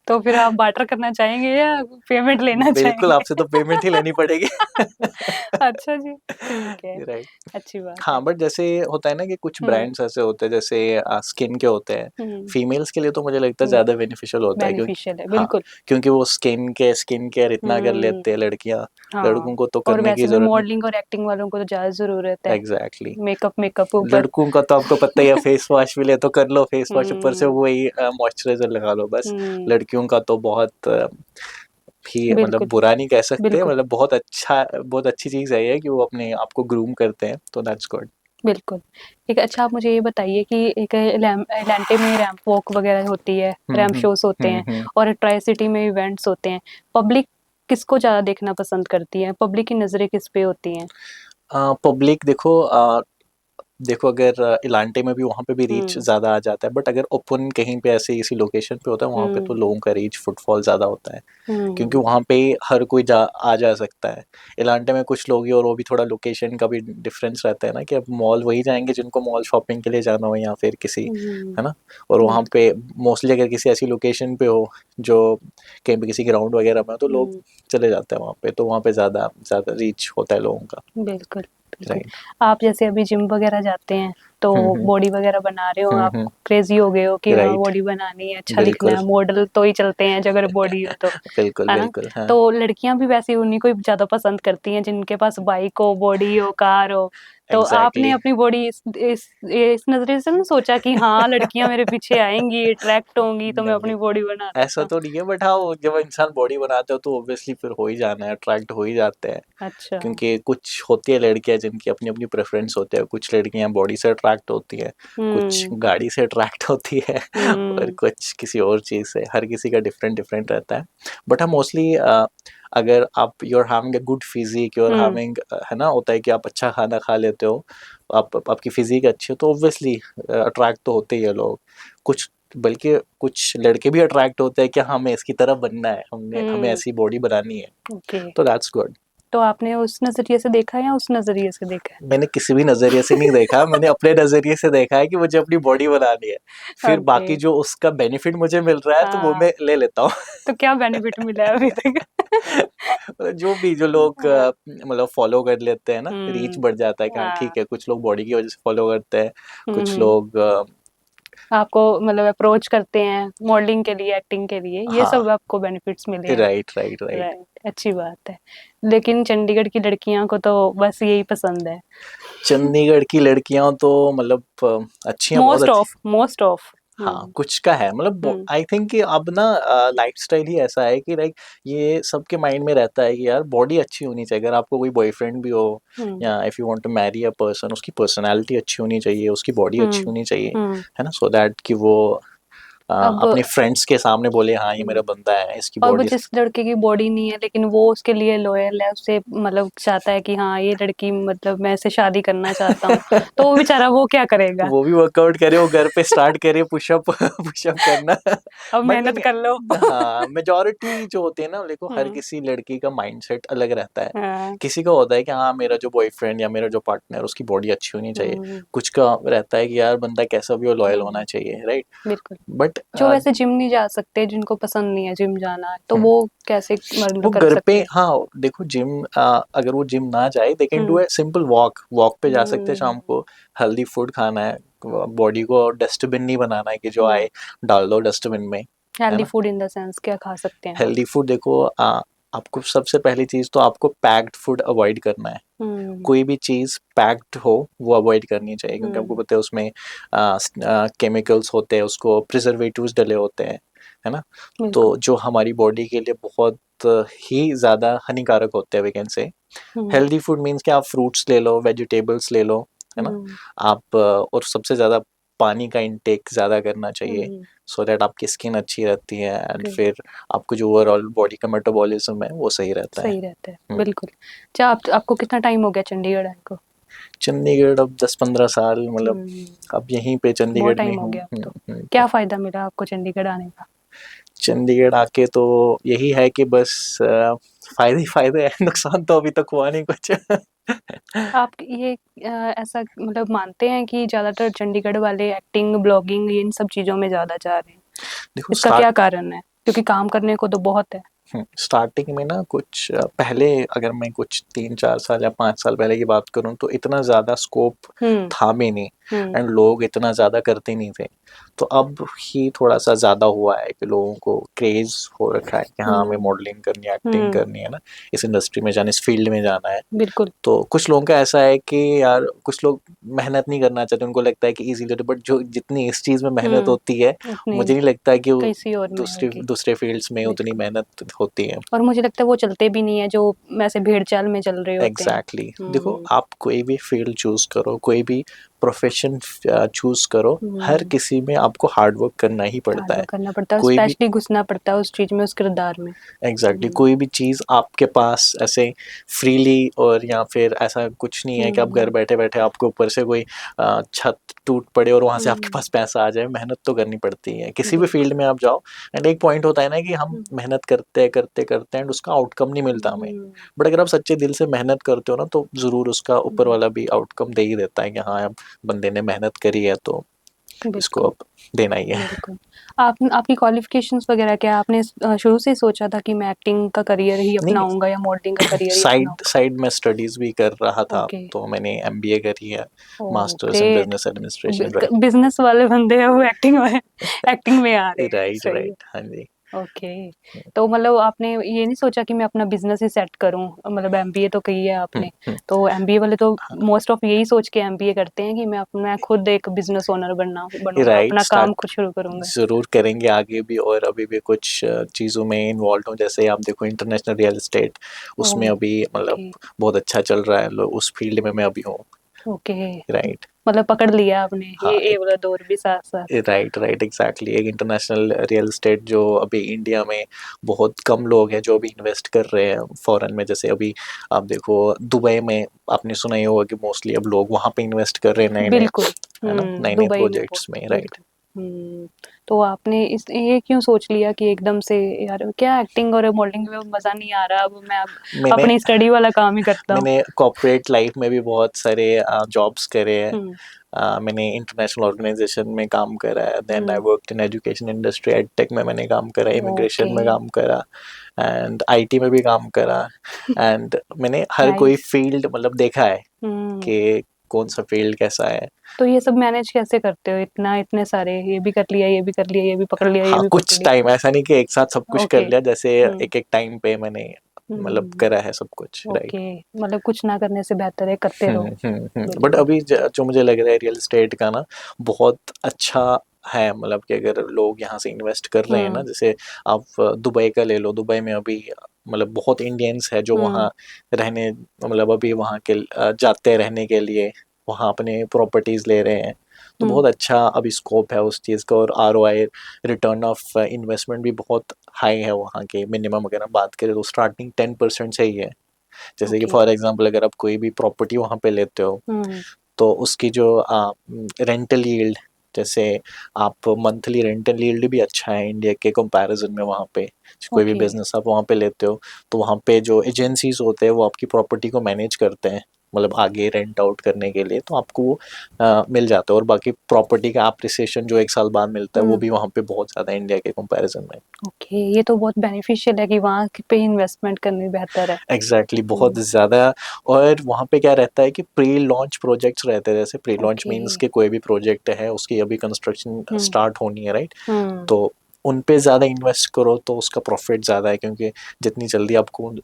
तो फिर आप बार्टर करना चाहेंगे या पेमेंट लेना बिल्कुल, चाहेंगे? आपसे तो पेमेंट ही लेनी पड़ेगी। अच्छा जी, ठीक है, राइट। अच्छी बात है। हाँ, बट जैसे होता है ना कि कुछ हुँ, ब्रांड्स ऐसे होते हैं जैसे स्किन के होते हैं, हुँ, फीमेल्स के लिए तो मुझे लगता है हुँ, ज़्यादा बेनिफिशियल होता है, क्योंकि बेनिफिशियल है, हाँ, बिल्कुल। क्योंकि वो स्किन केयर इतना कर हुँ, लेते हैं लड़कियाँ, हाँ, लड़कों को तो और करने की वैसे भी जरूरत मॉडलिंग और एक्टिंग वालों को तो ज्यादा जरूरत नहीं। है। एग्जैक्टली। मेकअप ऊपर। लड़कों का तो आपको पता ही है, फेस वॉश भी ले तो कर लो, फेस वॉश ऊपर से हम्म। वही मॉइस्चराइजर लगा लो बस। हम्म। लड़कियों का तो बहुत भी मतलब बिल्कुल बुरा नहीं कह सकते, बिल्कुल मतलब बहुत अच्छी चीज है ये कि वो अपने आप को ग्रूम करते हैं, तो दैट्स गुड। बिल्कुल। एक अच्छा, आप मुझे ये बताइए कि एक एलांटे में रैंप वॉक वगैरह होती है, रैंप हम्म शोज होते हैं, हम्म। और ट्राई सिटी में इवेंट्स होते हैं। पब्लिक किसको ज्यादा देखना पसंद करती है? पब्लिक की नजरें किस पे होती हैं? पब्लिक देखो, देखो अगर इलांटे में भी वहाँ पे भी रीच हम्म। ज़्यादा आ जाता है, बट अगर ओपन कहीं पे ऐसे किसी लोकेशन पे होता है वहाँ पे तो हम्म। लोगों का रीच फुटफॉल ज़्यादा होता है, क्योंकि हम्म। वहाँ पे हर कोई आ जा सकता है। इलांटे में कुछ लोग ही, और वो भी थोड़ा लोकेशन का भी डिफरेंस रहता है ना, कि अब मॉल वही जाएंगे जिनको मॉल शॉपिंग के लिए जाना हो, या फिर किसी, है ना। और वहाँ बिल्कुल। पे मोस्टली अगर किसी ऐसी लोकेशन पे हो जो कहीं पे किसी ग्राउंड वगैरह में हो, तो लोग हम्म। चले जाते हैं वहाँ पे, तो वहाँ पे ज़्यादा ज़्यादा रीच होता है लोगों का। बिल्कुल बिल्कुल। राइट। आप जैसे अभी जिम वगैरह जाते हैं, तो हम्म बॉडी वगैरह बना रहे हो, आप हम्म। क्रेजी हो गए हो कि हाँ राइट। बॉडी बनानी है, अच्छा दिखना बिल्कुल है, मॉडल तो ही चलते हैं जो अगर बॉडी हो तो, बिल्कुल है ना। बिल्कुल, हाँ। तो लड़कियां भी वैसे उन्हीं को ज्यादा पसंद करती हैं जिनके पास बाइक हो, बॉडी हो, कार हो। तो आपने एग्जैक्टली। अपनी बॉडी इस नजरिए से ना सोचा कि हाँ लड़कियां मेरे पीछे आएंगी, अट्रैक्ट होंगी, तो मैं नहीं अपनी बॉडी बना ऐसा लेता हूँ? तो नहीं है, बट हाँ वो जब इंसान बॉडी बनाते हो तो ऑब्वियसली फिर हो ही जाना है, अट्रैक्ट हो ही जाते हैं। अच्छा। क्योंकि कुछ होती है लड़कियां जिनकी अपनी अपनी प्रेफरेंस होते हैं, कुछ लड़कियां बॉडी से अट्रैक्ट होती हैं, कुछ हम्म। गाड़ी से अट्रैक्ट होती है और हम्म। कुछ किसी और चीज़ से, हर किसी का डिफरेंट डिफरेंट रहता है। बट हाँ मोस्टली अगर आप you are having a good physique, you are hmm. Having, है ना, होता है कि आप अच्छा खाना खा लेते हो, आपकी फिजिक अच्छी हो, तो ऑब्वियसली अट्रैक्ट तो होते ही है लोग। कुछ बल्कि कुछ लड़के भी अट्रैक्ट होते हैं कि हाँ, हमें इसकी तरह बनना है, हमें हम्म। ऐसी बॉडी बनानी है, ओके। तो दैट्स गुड। तो आपने उस नजरिए से देखा है या उस नजरिए से देखा मैंने किसी भी नज़रिए से नहीं देखा, मैंने अपने नज़रिए से देखा है कि मुझे अपनी बॉडी बनानी है। है? फिर ओके। बाकी जो उसका बेनिफिट मुझे मिल रहा है तो वो हाँ, मैं ले लेता हूँ। तो क्या बेनिफिट मिला है अभी तक? जो लोग हाँ। मतलब फॉलो कर लेते हैं ना, रीच हम्म। बढ़ जाता है कि हाँ हाँ। ठीक है, कुछ लोग बॉडी की वजह से फॉलो करते हैं, कुछ हम्म। लोग आपको मतलब अप्रोच करते हैं मॉडलिंग के लिए, एक्टिंग के लिए, ये हाँ। सब आपको बेनिफिट्स मिले हैं? Right right right. राइट, अच्छी बात है। लेकिन चंडीगढ़ की लड़कियों को तो बस यही पसंद है। चंडीगढ़ की लड़कियां तो मतलब अच्छी हैं, बहुत अच्छी। Most of. हाँ कुछ का है, मतलब हम्म। आई थिंक कि अब ना लाइफस्टाइल ही ऐसा है कि लाइक ये सबके माइंड में रहता है कि यार बॉडी अच्छी होनी चाहिए, अगर आपको कोई बॉयफ्रेंड भी हो, हम्म। या if you want to marry a person, उसकी पर्सनालिटी अच्छी होनी चाहिए, उसकी बॉडी अच्छी हम्म। होनी चाहिए, हम्म। है ना, सो दैट कि वो अब अपने फ्रेंड्स के सामने बोले हाँ ये हम्म, मेरा बंदा है, इसकी अब बॉडी। जिस लड़के की बॉडी नहीं है लेकिन वो उसके लिए लॉयल है, उससे मतलब चाहता है कि हाँ ये लड़की, मतलब मैं इससे शादी करना चाहता हूँ, तो वो बेचारा वो क्या करेगा? वो भी वर्कआउट करे, वो घर पे स्टार्ट करे पुशअप पुशअप करना। अब बट मेहनत नहीं, कर लो। हाँ मेजोरिटी जो होते हैं ना, देखो हर हम्म। किसी लड़की का माइंडसेट अलग रहता है। हाँ। किसी का होता है कि हाँ मेरा जो बॉयफ्रेंड या मेरा जो पार्टनर, उसकी बॉडी अच्छी होनी चाहिए। हम्म। कुछ का रहता है कि यार बंदा कैसा भी हो, लॉयल होना हम्म। चाहिए, राइट। बिल्कुल। बट जो वैसे जिम नहीं जा सकते, जिनको पसंद नहीं है जिम जाना, तो वो कैसे मतलब वो कर घर पे, सकते हैं? हाँ देखो जिम, अगर वो जिम ना जाए, they can do hmm. A simple walk, walk पे जा सकते हैं हम्म। शाम को। हेल्दी फूड खाना है, बॉडी को डस्टबिन नहीं बनाना है कि जो हम्म। आए डाल दो डस्टबिन में, है हेल्दी ना। फूड इन द सेंस क्या खा सकते हैं? हेल्दी फूड देखो, आपको सबसे पहली चीज़ तो आपको पैक्ड फूड अवॉइड करना है। हम्म। कोई भी चीज़ पैक्ड हो वो अवॉइड करनी चाहिए, क्योंकि आपको हम्म। पता है उसमें केमिकल्स होते हैं, उसको प्रिजर्वेटिव्स डले होते हैं, है ना। बिल्कुल। तो जो हमारी बॉडी के लिए बहुत ही ज़्यादा हानिकारक होते हैं, we can say. Hmm. Healthy food means कि आप फ्रूट्स ले लो, वेजिटेबल्स ले लो, है ना। हम्म। आप और सबसे ज़्यादा पानी का इंटेक ज़्यादा करना चाहिए, हम्म। सो दैट आपकी स्किन अच्छी रहती है, एंड ओके। फिर आपको जो ओवरऑल बॉडी का मेटाबॉलिज्म है वो सही रहता है। सही रहता है, हम्म। बिल्कुल। अच्छा, आपको कितना टाइम हो गया चंडीगढ़ आए को? चंडीगढ़ अब 10-15 साल, मतलब हम्म। अब यहीं पे बहुत चंडीगढ़ में टाइम हो हूँ। गया अब तो। क्या फायदा मिला आपको चंडीगढ़ आने का? चंडीगढ़ आके तो यही है कि बस फायदे ही फायदे हैं, नुकसान तो अभी तक हुआ नहीं कुछ। आप ये ऐसा मतलब मानते हैं कि ज्यादातर चंडीगढ़ वाले एक्टिंग, ब्लॉगिंग, इन सब चीजों में ज्यादा जा रहे हैं? देखो इसका क्या कारण है? क्योंकि काम करने को तो बहुत है। स्टार्टिंग में ना कुछ पहले अगर मैं कुछ 3-4 साल या 5 साल पहले की बात करूँ तो इतना ज़्यादा स्कोप हम्म। था भी नहीं हम्म। एंड लोग इतना ज़्यादा करते नहीं थे। तो अब ही थोड़ा सा ज़्यादा हुआ है कि लोगों को क्रेज़ हो रखा है कि हाँ हमें मॉडलिंग करनी है, एक्टिंग करनी है ना, इस इंडस्ट्री में जाना, इस फील्ड में जाना है। बिल्कुल। तो कुछ लोगों का ऐसा है कि यार कुछ लोग मेहनत नहीं करना चाहते, उनको लगता है कि इजीली होता है, बट जो जितनी इस चीज़ में मेहनत होती है उतनी मुझे नहीं लगता कि वो किसी और में दूसरे होगी। दूसरे फील्ड्स में उतनी बिल्कुल। मेहनत होती है। और मुझे लगता है वो चलते भी नहीं है जो ऐसे भेड़ चाल में चल रहे होते हैं। एग्जैक्टली देखो आप कोई भी फील्ड चूज करो, कोई भी प्रोफेशन चूज करो, हर किसी में आपको हार्ड वर्क करना ही हार्ड पड़ता है। वर्क करना पड़ता है, कोई भी स्पेशली घुसना पड़ता है उस चीज में, उस किरदार में। एग्जैक्टली कोई भी चीज़ आपके पास ऐसे फ्रीली और या फिर ऐसा कुछ नहीं है कि आप घर बैठे बैठे आपके ऊपर से कोई छत टूट पड़े और वहां से आपके पास पैसा आ जाए। मेहनत तो करनी पड़ती है किसी भी फील्ड में आप जाओ। एंड एक पॉइंट होता है ना कि हम मेहनत करते करते करते एंड उसका आउटकम नहीं मिलता हमें, बट अगर आप सच्चे दिल से मेहनत करते हो ना तो ज़रूर उसका ऊपर वाला भी आउटकम दे ही देता है कि हाँ अब बंदे ने मेहनत करी है तो इसको बिल्कुल। अब देना ही है। बिल्कुल। आप आपकी क्वालिफिकेशंस वगैरह क्या है? आपने शुरू से ही सोचा था कि मैं एक्टिंग का करियर ही नहीं, अपनाऊंगा या मॉडलिंग का करियर ही साइड अपनाऊंगा? साइड में स्टडीज़ भी कर रहा था, ओके। तो मैंने एमबीए करी है, oh masters in great. Business administration. Right business वाले बंदे हैं वो एक्टिंग में आ रहे हैं, राइट सही है। राइट हाँ जी। ओके। तो मतलब आपने ये नहीं सोचा कि मैं अपना बिजनेस ही सेट करूं? मतलब एमबीए तो की है आपने, तो एमबीए वाले तो मोस्ट ऑफ यही सोच के एमबीए करते हैं कि मैं खुद एक बिजनेस ओनर बनूंगा, राइट अपना काम स्टार्ट खुद शुरू करूंगा। ज़रूर करेंगे आगे भी, और अभी भी कुछ चीज़ों में इन्वॉल्व हूँ। जैसे आप देखो इंटरनेशनल रियल एस्टेट, उसमें ओह। अभी मतलब ओके। बहुत अच्छा चल रहा है, उस फील्ड में मैं अभी हूँ। ओके। राइट मतलब पकड़ लिया आपने हाँ ये वाला दौर भी साथ साथ। राइट राइट एग्जैक्टली एक इंटरनेशनल रियल एस्टेट जो अभी इंडिया में बहुत कम लोग हैं जो अभी इन्वेस्ट कर रहे हैं फॉरेन में। जैसे अभी आप देखो दुबई में, आपने सुना ही होगा कि मोस्टली अब लोग वहाँ पे इन्वेस्ट कर रहे हैं नए नए, बिल्कुल। है ना, नए नए दुबई में बहुत। प्रोजेक्ट्स में। राइट बिल्कुल। तो आपने इस ये क्यों सोच लिया कि एकदम से यार क्या एक्टिंग और मॉडलिंग में मजा नहीं आ रहा, अब मैं अब मैंने अपनी स्टडी वाला काम ही करता हूँ? मैंने कॉर्पोरेट लाइफ में भी बहुत सारे जॉब्स करे हैं। हम्म। मैंने इंटरनेशनल ऑर्गेनाइजेशन में काम करा है, then I hmm. Worked in education industry, edtech में मैंने काम करा, इमिग्रेशन ओके। में काम करा, एंड आईटी में भी काम करा। एंड मैंने हर कोई नाइस। फील्ड मतलब देखा है हम्म। कि कौन सा फील्ड कैसा है। तो ये सब मैनेज कैसे करते हो, इतना इतने सारे, ये भी कर लिया, ये भी कर लिया, ये भी पकड़ लिया, ये हाँ भी पकड़ कुछ लिया? टाइम ऐसा नहीं कि एक साथ सब कुछ कर ओके। लिया, जैसे हम्म। एक एक टाइम पे मैंने मतलब हम्म। करा है सब कुछ। ओके। राइट मतलब कुछ ना करने से बेहतर है करते रहो। बट बिल्कुल। अभी जो मुझे लग रहा है रियल एस्टेट का ना बहुत अच्छा है, मतलब कि अगर लोग यहाँ से इन्वेस्ट कर रहे हैं ना, हम्म। जैसे आप दुबई का ले लो, दुबई में अभी मतलब बहुत इंडियंस है जो वहाँ रहने, मतलब अभी वहाँ के जाते हैं रहने के लिए, वहाँ अपने प्रॉपर्टीज ले रहे हैं। तो हम्म। बहुत अच्छा अभी स्कोप है उस चीज़ का, और आरओआई रिटर्न ऑफ इन्वेस्टमेंट भी बहुत हाई है वहाँ के। मिनिमम अगर हम बात करें तो स्टार्टिंग 10% से ही है। जैसे कि ओके। फॉर एग्जांपल अगर आप कोई भी प्रॉपर्टी वहाँ पे लेते हो हम्म। तो उसकी जो रेंटल यील्ड, जैसे आप मंथली रेंटल यील्ड भी अच्छा है इंडिया के कंपैरिजन में वहाँ पे। कोई भी ओके। बिजनेस आप वहाँ पे लेते हो तो वहाँ पे जो एजेंसीज होते हैं वो आपकी प्रॉपर्टी को मैनेज करते हैं, मतलब आगे रेंट आउट करने के लिए, तो आपको वो मिल जाता है। और बाकी प्रॉपर्टी का अप्रिसिएशन जो 1 साल बाद मिलता है वो भी वहाँ पे बहुत ज़्यादा इंडिया के कंपैरिजन में। ओके, ये तो बहुत बेनिफिशियल है कि वहाँ पे इन्वेस्टमेंट करनी बेहतर है। एग्जैक्टली बहुत ज़्यादा। और वहाँ पे क्या रहता है कि प्री लॉन्च प्रोजेक्ट्स रहते हैं, जैसे प्री लॉन्च ओके। मीन्स कि कोई भी प्रोजेक्ट है उसकी अभी कंस्ट्रक्शन हम्म। स्टार्ट होनी है, राइट। हम्म। तो उन पे ज़्यादा इन्वेस्ट करो तो उसका प्रॉफिट ज़्यादा है, क्योंकि जितनी जल्दी आपको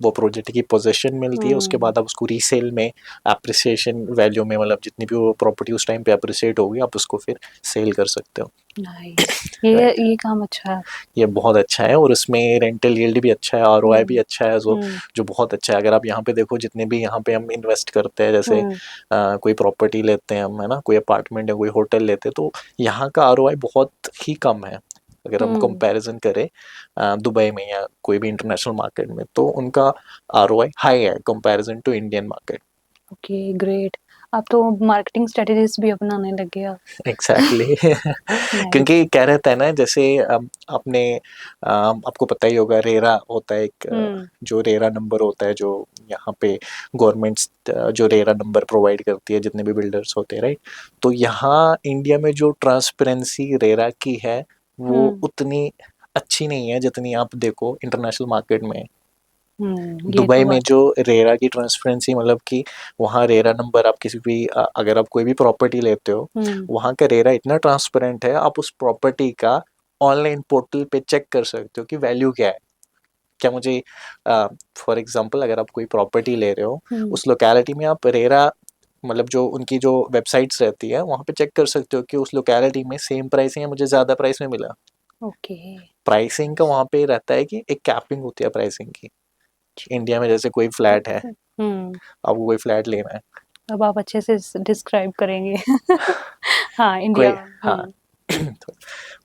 वो प्रोजेक्ट की पोजीशन मिलती है उसके हम्म। बाद आप उसको रीसेल में अप्रिसिएशन वैल्यू में, मतलब जितनी भी वो प्रॉपर्टी उस टाइम पे अप्रिसिएट होगी आप उसको फिर सेल कर सकते हो। नाइस। ये राइट ये काम अच्छा है। ये बहुत अच्छा है, और इसमें रेंटल यील्ड भी अच्छा है, आरओआई भी हम्म। अच्छा है, जो हम्म। जो बहुत अच्छा है। अगर आप यहाँ पे देखो जितने भी यहाँ पे हम इन्वेस्ट करते हैं, जैसे हम्म। कोई प्रॉपर्टी लेते हैं हम, है ना, कोई अपार्टमेंट या कोई होटल लेते हैं, तो यहाँ का आरओआई बहुत ही कम है। अगर हम हम्म। कंपैरिजन करें दुबई में या कोई भी इंटरनेशनल मार्केट में, तो उनका आरओआई हाई है comparison to Indian market. Okay great. आप तो मार्केटिंग स्ट्रेटेजीज भी अपनाने लगे आप। Exactly nice. क्योंकि क्या रहता है ना, जैसे आपने आपको पता ही होगा रेरा होता है एक, हम्म। जो रेरा नंबर होता है जो यहाँ पे गवर्नमेंट्स जो रेरा नंबर प्रोवाइड करती है जितने भी बिल्डर्स होते हैं, राइट। तो यहाँ इंडिया में जो ट्रांसपेरेंसी रेरा की है वो हम्म। उतनी अच्छी नहीं है जितनी आप देखो इंटरनेशनल मार्केट में। ये दुबई तो में बात जो रेरा की ट्रांसपेरेंसी, मतलब कि वहाँ रेरा नंबर आप किसी भी अगर आप कोई भी प्रॉपर्टी लेते हो, हम्म वहाँ का रेरा इतना ट्रांसपेरेंट है, आप उस प्रॉपर्टी का ऑनलाइन पोर्टल पे चेक कर सकते हो कि वैल्यू क्या है। क्या मुझे फॉर एग्जांपल अगर आप कोई प्रॉपर्टी ले रहे हो, हम्म उस लोकेलिटी में आप रेरा, मतलब जो उनकी जो वेबसाइट्स रहती है वहाँ पे चेक कर सकते हो कि उस लोकेलिटी में सेम प्राइस है या मुझे ज़्यादा प्राइस में मिला। ओके प्राइसिंग का वहाँ पे रहता है कि एक कैपिंग होती है प्राइसिंग की। इंडिया में जैसे कोई फ्लैट है, हम्म आपको कोई फ्लैट लेना है, अब आप अच्छे से डिस्क्राइब करेंगे हाँ कोई, इंडिया में हाँ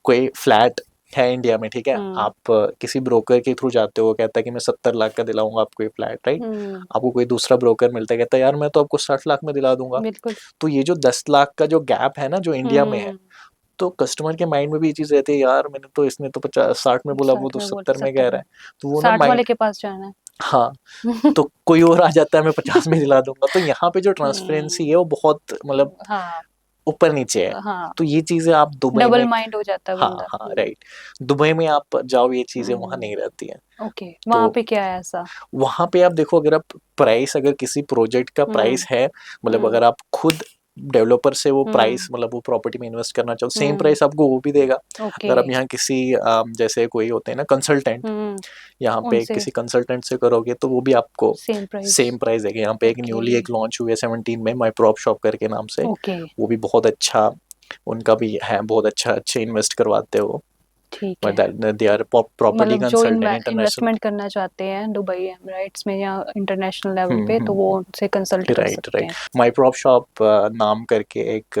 कोई फ्लैट है इंडिया में, ठीक है, हम्म आप किसी ब्रोकर के थ्रू जाते हो, वो कहता है कि मैं 70 लाख का दिलाऊंगा आपको ये फ्लैट, राइट। हम्म आपको कोई दूसरा ब्रोकर मिलता है, कहता है यार मैं तो आपको 60 लाख में दिला दूंगा। बिल्कुल तो ये जो 10 लाख का जो गैप है ना जो इंडिया में है, हम्म तो कस्टमर के माइंड में भी ये चीज रहती है, यार मैंने तो, इसने तो 50 60 में बोला, वो 60 तो में बोल 70 में कह 70 रहा में है। तो वो ना 60 माइंड, वाले के पास जाना हाँ, है तो कोई और आ जाता है मैं 50 में दिला दूंगा। तो यहाँ पे जो ट्रांसपेरेंसी है वो बहुत, मतलब हाँ ऊपर नीचे है। हाँ तो ये चीजें आप दुबई डबल में, माइंड हो जाता है हाँ बंदा हाँ राइट, दुबई में आप जाओ ये चीजें वहां हम्म नहीं रहती हैं। ओके तो वहां पे क्या है ऐसा वहां पे आप देखो, अगर आप प्राइस, अगर किसी प्रोजेक्ट का हम्म प्राइस है, मतलब हम्म अगर आप खुद डेवलपर से वो प्राइस, हम्म मतलब वो प्रॉपर्टी में इन्वेस्ट करना चाहो, सेम हम्म प्राइस आपको वो भी देगा। ओके अगर आप यहाँ किसी जैसे कोई होते हैं ना कंसल्टेंट, हम्म यहाँ पे उनसे किसी कंसल्टेंट से करोगे तो वो भी आपको सेम प्राइस सेम प्राइस देगा। यहाँ पे एक ओके न्यूली एक लॉन्च हुई है 17 में, माई प्रॉप शॉप करके नाम से। ओके वो भी बहुत अच्छा, उनका भी है बहुत अच्छा, अच्छे इन्वेस्ट करवाते हो। ठीक है मतलब दे आर प्रॉपर्टी मतलब जो कंसल्टेंट इंटरनेशनल। इन्वेस्टमेंट करना चाहते हैं दुबई एमिरेट्स में या इंटरनेशनल लेवल पे तो हम्म, वो उनसे कंसल्ट कर राइट सकते राइट। हैं माई प्रॉप शॉप नाम करके एक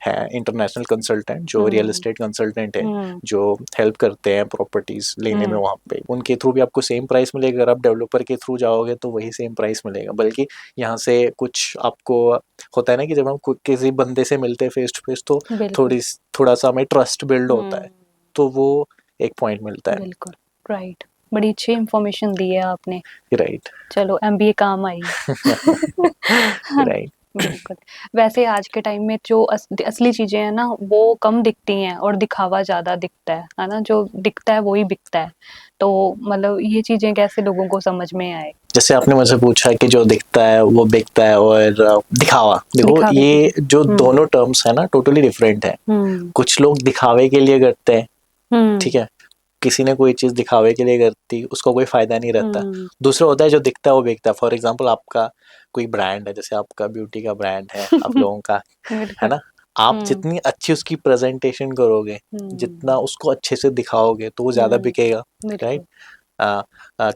है इंटरनेशनल कंसल्टेंट, जो रियल हम्म एस्टेट कंसल्टेंट है, हम्म जो हेल्प करते हैं प्रॉपर्टीज लेने में। हम्म वहाँ पे उनके थ्रू भी आपको सेम प्राइस मिलेगा। अगर आप डेवलपर के थ्रू जाओगे तो वही सेम प्राइस मिलेगा, बल्कि यहाँ से कुछ आपको होता है ना कि जब हम किसी बंदे से मिलते हैं फेस टू फेस, तो बिल्कुल थोड़ी, थोड़ा सा हमें ट्रस्ट बिल्ड होता है। हम्म तो वो एक पॉइंट मिलता है। बिल्कुल राइट बड़ी अच्छी इंफॉर्मेशन दी है आपने राइट चलो एमबीए काम आई राइट। बिल्कुल वैसे आज के टाइम में जो असली चीजें हैं ना वो कम दिखती हैं और दिखावा ज्यादा दिखता है ना जो दिखता है वो ही बिकता है तो मतलब ये चीजें कैसे लोगों को समझ में आए जैसे आपने मुझसे पूछा कि जो दिखता है वो बिकता है और दिखावा, देखो दिखावे के ये लिए जो दोनों टर्म्स है ना टोटली डिफरेंट है। हम्म कुछ लोग दिखावे के लिए करते हैं, हम्म ठीक है, किसी ने कोई चीज दिखावे के लिए करती, उसका कोई फायदा नहीं रहता। हम्म दूसरा होता है जो दिखता है वो बिकता है। फॉर एग्जाम्पल आपका कोई ब्रांड है, जैसे आपका ब्यूटी का ब्रांड है आप लोगों का, है बिल्कुल ना, आप हम्म जितनी अच्छी उसकी प्रेजेंटेशन करोगे, हम्म जितना उसको अच्छे से दिखाओगे तो वो ज्यादा हम्म बिकेगा, राइट। बिल्कुल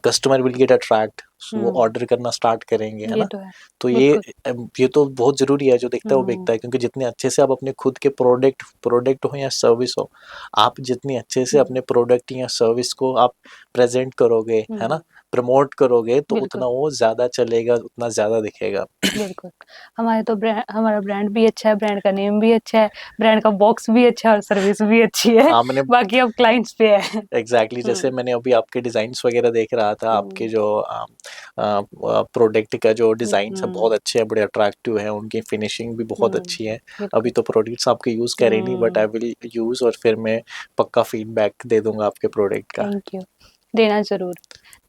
कस्टमर विल गेट अट्रैक्ट, वो हम्म ऑर्डर करना स्टार्ट करेंगे, है ये ना। तो है तो बिल्कुल ये तो बहुत ज़रूरी है, जो दिखता है वो हम्म बिकता है, क्योंकि जितने अच्छे से आप अपने खुद के प्रोडक्ट हो या सर्विस हो, आप जितनी अच्छे से हम्म अपने प्रोडक्ट या सर्विस को आप प्रेजेंट करोगे, है ना, हम्म प्रमोट करोगे, तो बिल्कुल उतना वो ज़्यादा चलेगा, उतना ज़्यादा दिखेगा। बिल्कुल हमारे तो ब्रांड हमारा ब्रांड भी अच्छा है ब्रांड का नेम भी अच्छा है ब्रांड का बॉक्स भी अच्छा है और सर्विस भी अच्छी है हाँ, मैंने बाकी अब क्लाइंट्स पे है एग्जैक्टली जैसे हम्म मैंने अभी आपके डिज़ाइंस वगैरह देख रहा था, आपके हम्म जो प्रोडक्ट का जो डिज़ाइन है हम्म बहुत अच्छे हैं, बड़े अट्रैक्टिव हैं, उनकी फिनिशिंग भी बहुत अच्छी है। बिल्कुल अभी तो प्रोडक्ट्स आपके यूज़ कर रही नहीं, बट आई विल यूज़, और फिर मैं पक्का फीडबैक दे दूंगा आपके प्रोडक्ट का। थैंक यू देना जरूर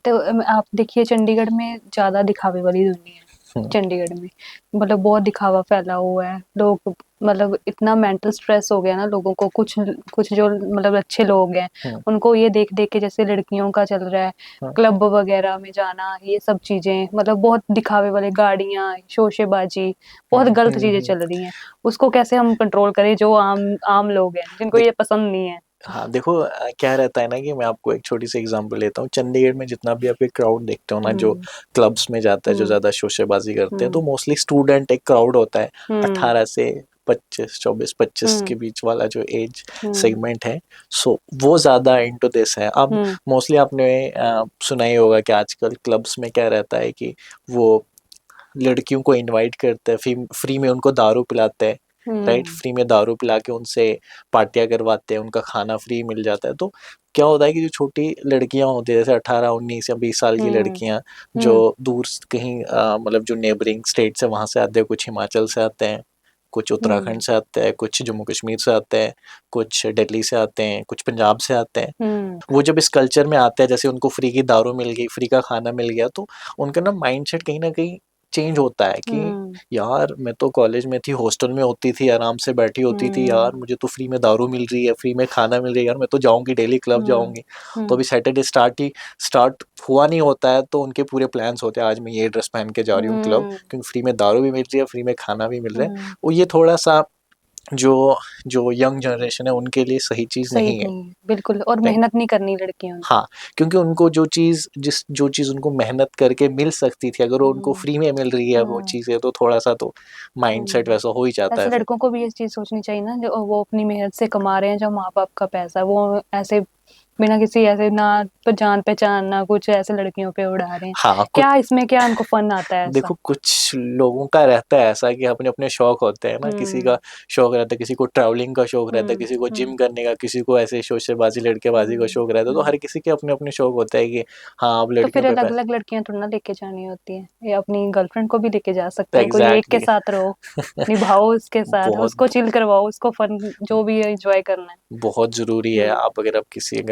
तो आप देखिए चंडीगढ़ में ज्यादा दिखावे वाली दुनिया है हम्म, चंडीगढ़ में मतलब बहुत दिखावा फैला हुआ है लोग मतलब इतना मेंटल स्ट्रेस हो गया ना लोगों को कुछ कुछ जो मतलब अच्छे लोग हैं हम्म, उनको ये देख देख के जैसे लड़कियों का चल रहा है हम्म, क्लब वगैरह में जाना ये सब चीजें मतलब बहुत दिखावे वाले गाड़ियां शोशेबाजी बहुत गलत चीजें हम्म। चल रही हैं उसको कैसे हम कंट्रोल करें जो आम आम लोग हैं जिनको देख, ये पसंद नहीं है हाँ देखो, क्या रहता है ना कि मैं आपको एक छोटी सी एग्जांपल लेता हूँ। चंडीगढ़ में जितना भी आप एक क्राउड देखते हो ना, जो हम्म क्लब्स में जाता है, जो हम्म ज़्यादा शोशेबाजी करते हैं, तो हम्म मोस्टली स्टूडेंट एक क्राउड होता है। हम्म 18 से 25, 24-25 हम्म के बीच वाला जो एज हम्म सेगमेंट है, सो वो ज़्यादा इनटू दिस है। अब हम्म मोस्टली आपने सुना ही होगा कि आजकल क्लब्स में क्या रहता है कि वो लड़कियों को इनवाइट करते हैं, फ्री में उनको दारू पिलाते हैं, राइट, हम्म फ्री में दारू पिला के उनसे पार्टियां करवाते हैं, उनका खाना फ्री मिल जाता है। तो क्या होता है कि जो छोटी लड़कियां होती है, जैसे 18, 19 या 20 साल की हम्म लड़कियां, जो हम्म दूर कहीं मतलब जो नेबरिंग स्टेट से वहां से आते हैं, कुछ हिमाचल से आते हैं, कुछ उत्तराखंड से आते हैं, कुछ जम्मू कश्मीर से आते हैं, कुछ दिल्ली से आते हैं, कुछ पंजाब से आते हैं। वो जब इस कल्चर में आते हैं, जैसे उनको फ्री की दारू मिल गई, फ्री का खाना मिल गया, तो उनका ना माइंडसेट कहीं ना कहीं चेंज होता है कि यार मैं तो कॉलेज में थी, हॉस्टल में होती थी, आराम से बैठी होती थी, यार मुझे तो फ्री में दारू मिल रही है, फ्री में खाना मिल रही है, यार मैं तो जाऊंगी, डेली क्लब जाऊंगी। तो अभी सैटरडे स्टार्ट हुआ नहीं होता है, तो उनके पूरे प्लान्स होते हैं, आज मैं ये ड्रेस पहन के जा रही हूँ क्लब, क्योंकि फ्री में दारू भी मिल रही है, फ्री में खाना भी मिल रहा है। वो ये थोड़ा सा जो जो यंग जनरेशन है उनके लिए सही चीज सही नहीं है। नहीं है, बिल्कुल। और Right? मेहनत नहीं करनी लड़कियों ने। हाँ, क्योंकि उनको जो चीज उनको मेहनत करके मिल सकती थी, अगर वो उनको फ्री में मिल रही है वो चीजें, तो थोड़ा सा तो माइंडसेट वैसा हो ही जाता ऐसे है फिर। लड़कों को भी ये चीज सोचनी चाहिए ना, जो वो अपनी मेहनत से कमा रहे हैं, जो माँ बाप का पैसा, वो ऐसे बिना किसी ऐसे ना जान पहचान ना कुछ ऐसे लड़कियों पे उड़ा रहे हैं। हाँ, क्या इसमें क्या उनको फन आता है ऐसा? देखो कुछ लोगों का रहता है ऐसा कि अपने अपने शौक होते हैं ना, किसी का शौक रहता है, किसी को ट्रैवलिंग का शौक रहता है, किसी को जिम करने का, किसी को ऐसे शोशेबाजी लड़केबाजी का शौक रहता है, तो हर किसी के अपने अपने शौक होता है कि हाँ अब तो फिर लड़कियों पे अलग पैसे। अलग लड़कियां थोड़ा ना लेके जानी होती है, या अपनी गर्लफ्रेंड को भी लेके जा सकते हैं, कोई एक के एग्जैक्टली। साथ रहो, निभाओ उसके साथ, बहुत उसको चिल करवाओ, उसको फन जो भी एंजॉय करना है। बहुत जरूरी है। आप अगर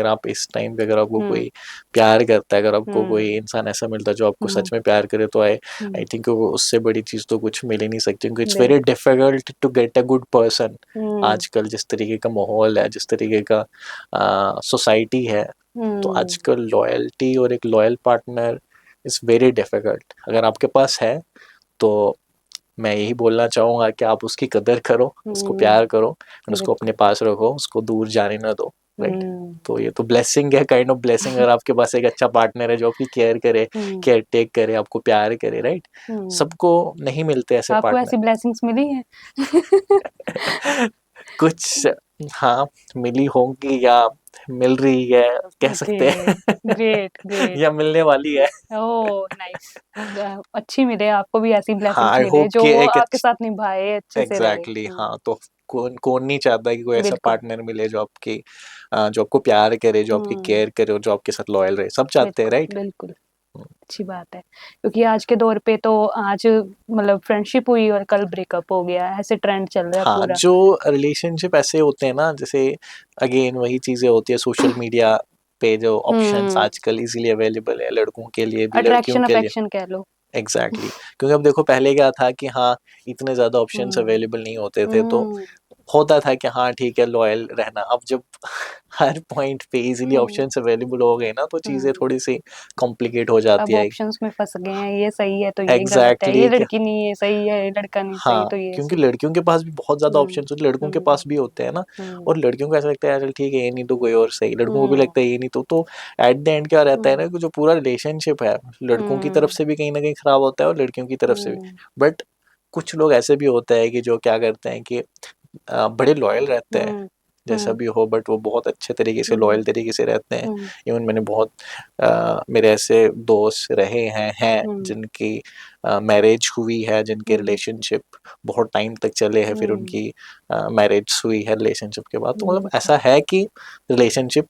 आप इस टाइम पे अगर आपको हम्म कोई प्यार करता है, अगर आपको कोई हम्म इंसान ऐसा मिलता है जो आपको हम्म सच में प्यार करे, तो आई आई हम्म थिंक उससे बड़ी चीज तो कुछ मिल ही नहीं सकती, क्योंकि इट्स वेरी बिल्कुल। Difficult to get a good person. Hmm आजकल जिस तरीके का माहौल है, जिस तरीके का सोसाइटी है, तो हम्म आजकल लॉयल्टी और एक loyal partner is very difficult. अगर आपके पास है तो मैं यही बोलना चाहूंगा कि आप उसकी कदर करो, उसको प्यार करो, और उसको बिल्कुल। अपने पास रखो, उसको दूर जाने ना दो। राइट। हम्म तो ये तो ब्लेसिंग है, काइंड ऑफ ब्लेसिंग, अगर आपके पास एक अच्छा पार्टनर है जो आपकी केयर करे, हम्म केयर टेक करे, आपको प्यार करे। राइट। हम्म सबको नहीं मिलते ऐसे आपको पार्टनर। ऐसी ब्लेसिंग्स मिली है? कुछ, हाँ, मिली होंगी या मिल रही है, कह सकते ग्रेट हैं। Great great. या मिलने वाली है। Oh nice. अच्छी मिले आपको भी, ऐसी हाँ, ब्लेसिंग्स आई मिले होप जो कि वो एक आपके साथ निभाए, अच्छे से रहे। एग्जैक्टली हाँ, तो कौन कौन नहीं चाहता कि कोई ऐसा बिल्कुल। पार्टनर मिले जो आपकी जो आपको प्यार करे, जो आपकी हम्म केयर करे, और जो आपके साथ लॉयल रहे। सब चाहते हैं। बिल्कुल राइट। बिल्कुल। अच्छी बात है, क्योंकि आज के दौर पे तो आज मतलब फ्रेंडशिप हुई और कल ब्रेकअप हो गया, ऐसे ट्रेंड चल रहा है हाँ, पूरा। जो रिलेशनशिप ऐसे होते हैं ना, जैसे अगेन वही चीजें होती है, सोशल मीडिया पे जो ऑप्शंस हम्म आजकल इजीली अवेलेबल है, लड़कों के लिए भी लड़कियों अट्रैक्शन के लिए। अफेक्शन कह लो। एग्जैक्टली क्योंकि अब देखो पहले क्या था कि हाँ, इतने ज्यादा ऑप्शंस हम्म अवेलेबल नहीं होते थे, तो हम्म होता था कि हाँ ठीक है, लॉयल रहना। अब जब हर पॉइंट पे इजीली हम्म ऑप्शंस अवेलेबल हो गए ना, तो चीजें हम्म थोड़ी सी कॉम्प्लिकेट हो जाती अब है। ऑप्शंस में फंस गए हैं, ये सही है तो ये गलत है, एग्जैक्टली ये exactly, लड़की नहीं है सही है, ये लड़का नहीं सही हाँ, तो ये क्योंकि सही। लड़कियों के पास भी बहुत ज्यादा हम्म ऑप्शंस होते हैं, लड़कों के हम्म पास भी होते हैं ना। हम्म और लड़कियों को ऐसा लगता है यार चल ठीक है, ये नहीं तो कोई और सही, लड़कों को भी हम्म लगता है ये नहीं तो एट द एंड क्या रहता है हम्म ना, कि जो पूरा रिलेशनशिप है, लड़कों की तरफ हम्म से भी कहीं ना कहीं खराब होता है और लड़कियों की तरफ से भी। हम्म बट कुछ लोग ऐसे भी होते हैं कि जो क्या करते हैं कि बड़े लॉयल रहते हैं, हम्म जैसा भी हो, बट वो बहुत अच्छे तरीके से, हम्म लॉयल तरीके से रहते हैं। हम्म इवन मैंने बहुत मेरे ऐसे दोस्त रहे हैं हम्म जिनकी मैरिज हुई है, जिनके हम्म रिलेशनशिप बहुत टाइम तक चले हैं, फिर हम्म उनकी मैरिज हुई है रिलेशनशिप के बाद। तो मतलब बिल्कुल। ऐसा है कि रिलेशनशिप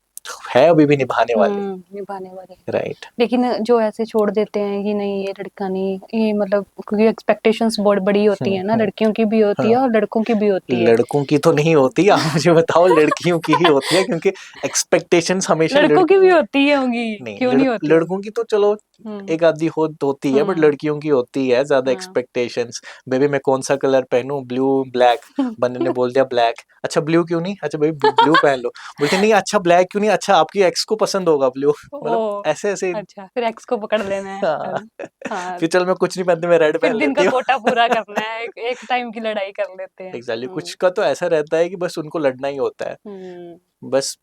है अभी भी निभाने वाली। निभाने वाले। राइट। लेकिन जो ऐसे छोड़ देते हैं कि नहीं ये लड़का नहीं, ये मतलब क्योंकि एक्सपेक्टेशंस बहुत बड़ी होती है ना, लड़कियों की भी होती है हाँ, और लड़कों की भी होती है। लड़कों की तो नहीं होती, आप मुझे बताओ, लड़कियों की ही होती है, क्योंकि एक्सपेक्टेशंस हमेशा लड़कों की भी होती है होंगी, नहीं, क्यों नहीं होती होंगी? लड़कों की तो चलो हम्म एक आधी होती है, बट हम्म लड़कियों की होती है ज्यादा हाँ एक्सपेक्टेशंस। बेबी मैं कौन सा कलर पहनूं, ब्लू ब्लैक। बंदे ने बोल दिया ब्लैक, अच्छा ब्लू क्यों नहीं, अच्छा भाई ब्लू पहन लो। बोलते नहीं, अच्छा ब्लैक क्यों नहीं, अच्छा आपकी एक्स को पसंद होगा ब्लू। ओ मतलब ऐसे ऐसे। अच्छा, फिर एक्स को पकड़ लेना है। हाँ, हाँ, कि चल मैं कुछ नहीं पहनती, मैं रेड फिर पहन दिन लेती का हूँ। कोटा पूरा करना है, एक टाइम की लड़ाई कर लेते हैं। एग्जैक्टली, कुछ का तो ऐसा रहता है कि बस उनको लड़ना ही होता है। हम्म बस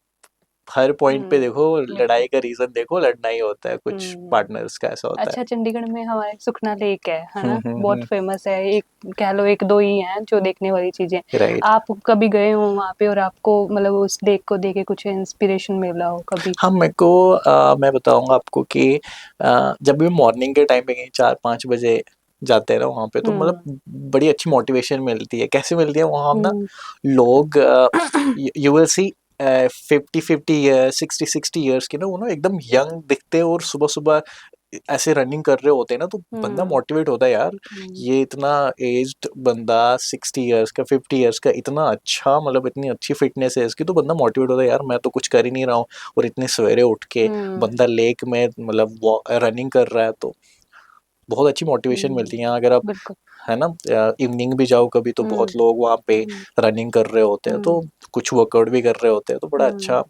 हर पॉइंट पे देखो, बिल्कुल। लड़ाई का रीजन देखो, लड़ना ही होता है। कुछ हम्म पार्टनर्स का ऐसा होता है। अच्छा, चंडीगढ़ में हमारे सुखना लेक है ना, बहुत हम्म। फेमस है। एक कह लो एक दो ही हैं जो देखने वाली चीजें। राइट। आप कभी गए हो वहां पे और आपको मतलब उस लेक को देख के कुछ इंस्पिरेशन मिला हो कभी? हाँ, मेरे को मैं बताऊंगा आपको कि जब भी मॉर्निंग के टाइम पे कहीं 4-5 बजे जाते हैं ना वहाँ पे, तो हम्म मतलब बड़ी अच्छी मोटिवेशन मिलती है। कैसे मिलती है वहाँ ना, हम्म लोग you will see 50-50 year, 60-60 years के ना, वो ना एकदम यंग दिखते हैं, और सुबह सुबह ऐसे रनिंग कर रहे होते हैं ना तो बंदा मोटिवेट होता है यार, ये इतना एज्ड बंदा 60 इयर्स का 50 इयर्स का इतना अच्छा मतलब इतनी अच्छी फिटनेस है इसकी, तो बंदा मोटिवेट होता है यार मैं तो कुछ कर ही नहीं रहा हूँ, और इतने सवेरे उठ के बंदा लेक में मतलब रनिंग कर रहा है, तो बहुत अच्छी मोटिवेशन मिलती है। अगर आप बिल्कुल। है ना इवनिंग भी जाओ कभी तो बहुत लोग वहाँ पे रनिंग कर रहे होते हैं, तो कुछ वर्कआउट भी कर रहे होते हैं, तो बड़ा अच्छा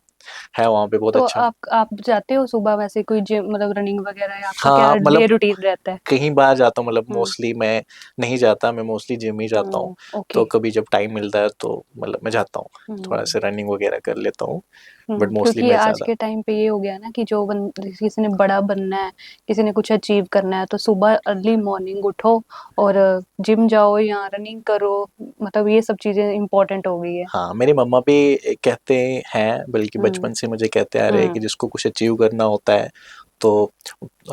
है वहाँ पे, बहुत तो अच्छा। आप जाते हो सुबह वैसे कोई जिम मतलब रनिंग वगैरह, या आपका क्या हाँ डे मतलब रूटीन रहता है? कहीं बाहर जाता हूँ, मतलब हम्म मोस्टली मैं नहीं जाता, मैं मोस्टली जिम ही जाता हूँ। ओके। तो कभी जब टाइम मिलता है तो मतलब मैं जाता हूँ, थोड़ा सा रनिंग वगैरह कर लेता हूँ, बट मोस्टली क्योंकि मैं आज ज़्यादा। के टाइम पे ये हो गया ना कि जो किसी ने बड़ा बनना है, किसी ने कुछ अचीव करना है, तो सुबह अर्ली मॉर्निंग उठो और जिम जाओ या रनिंग करो, मतलब ये सब चीजें इम्पोर्टेंट हो गई है। हाँ मेरी मम्मा भी कहते हैं, बल्कि हम्म बचपन से मुझे कहते आ रहे हैं कि हम्म जिसको कुछ अचीव करना होता है तो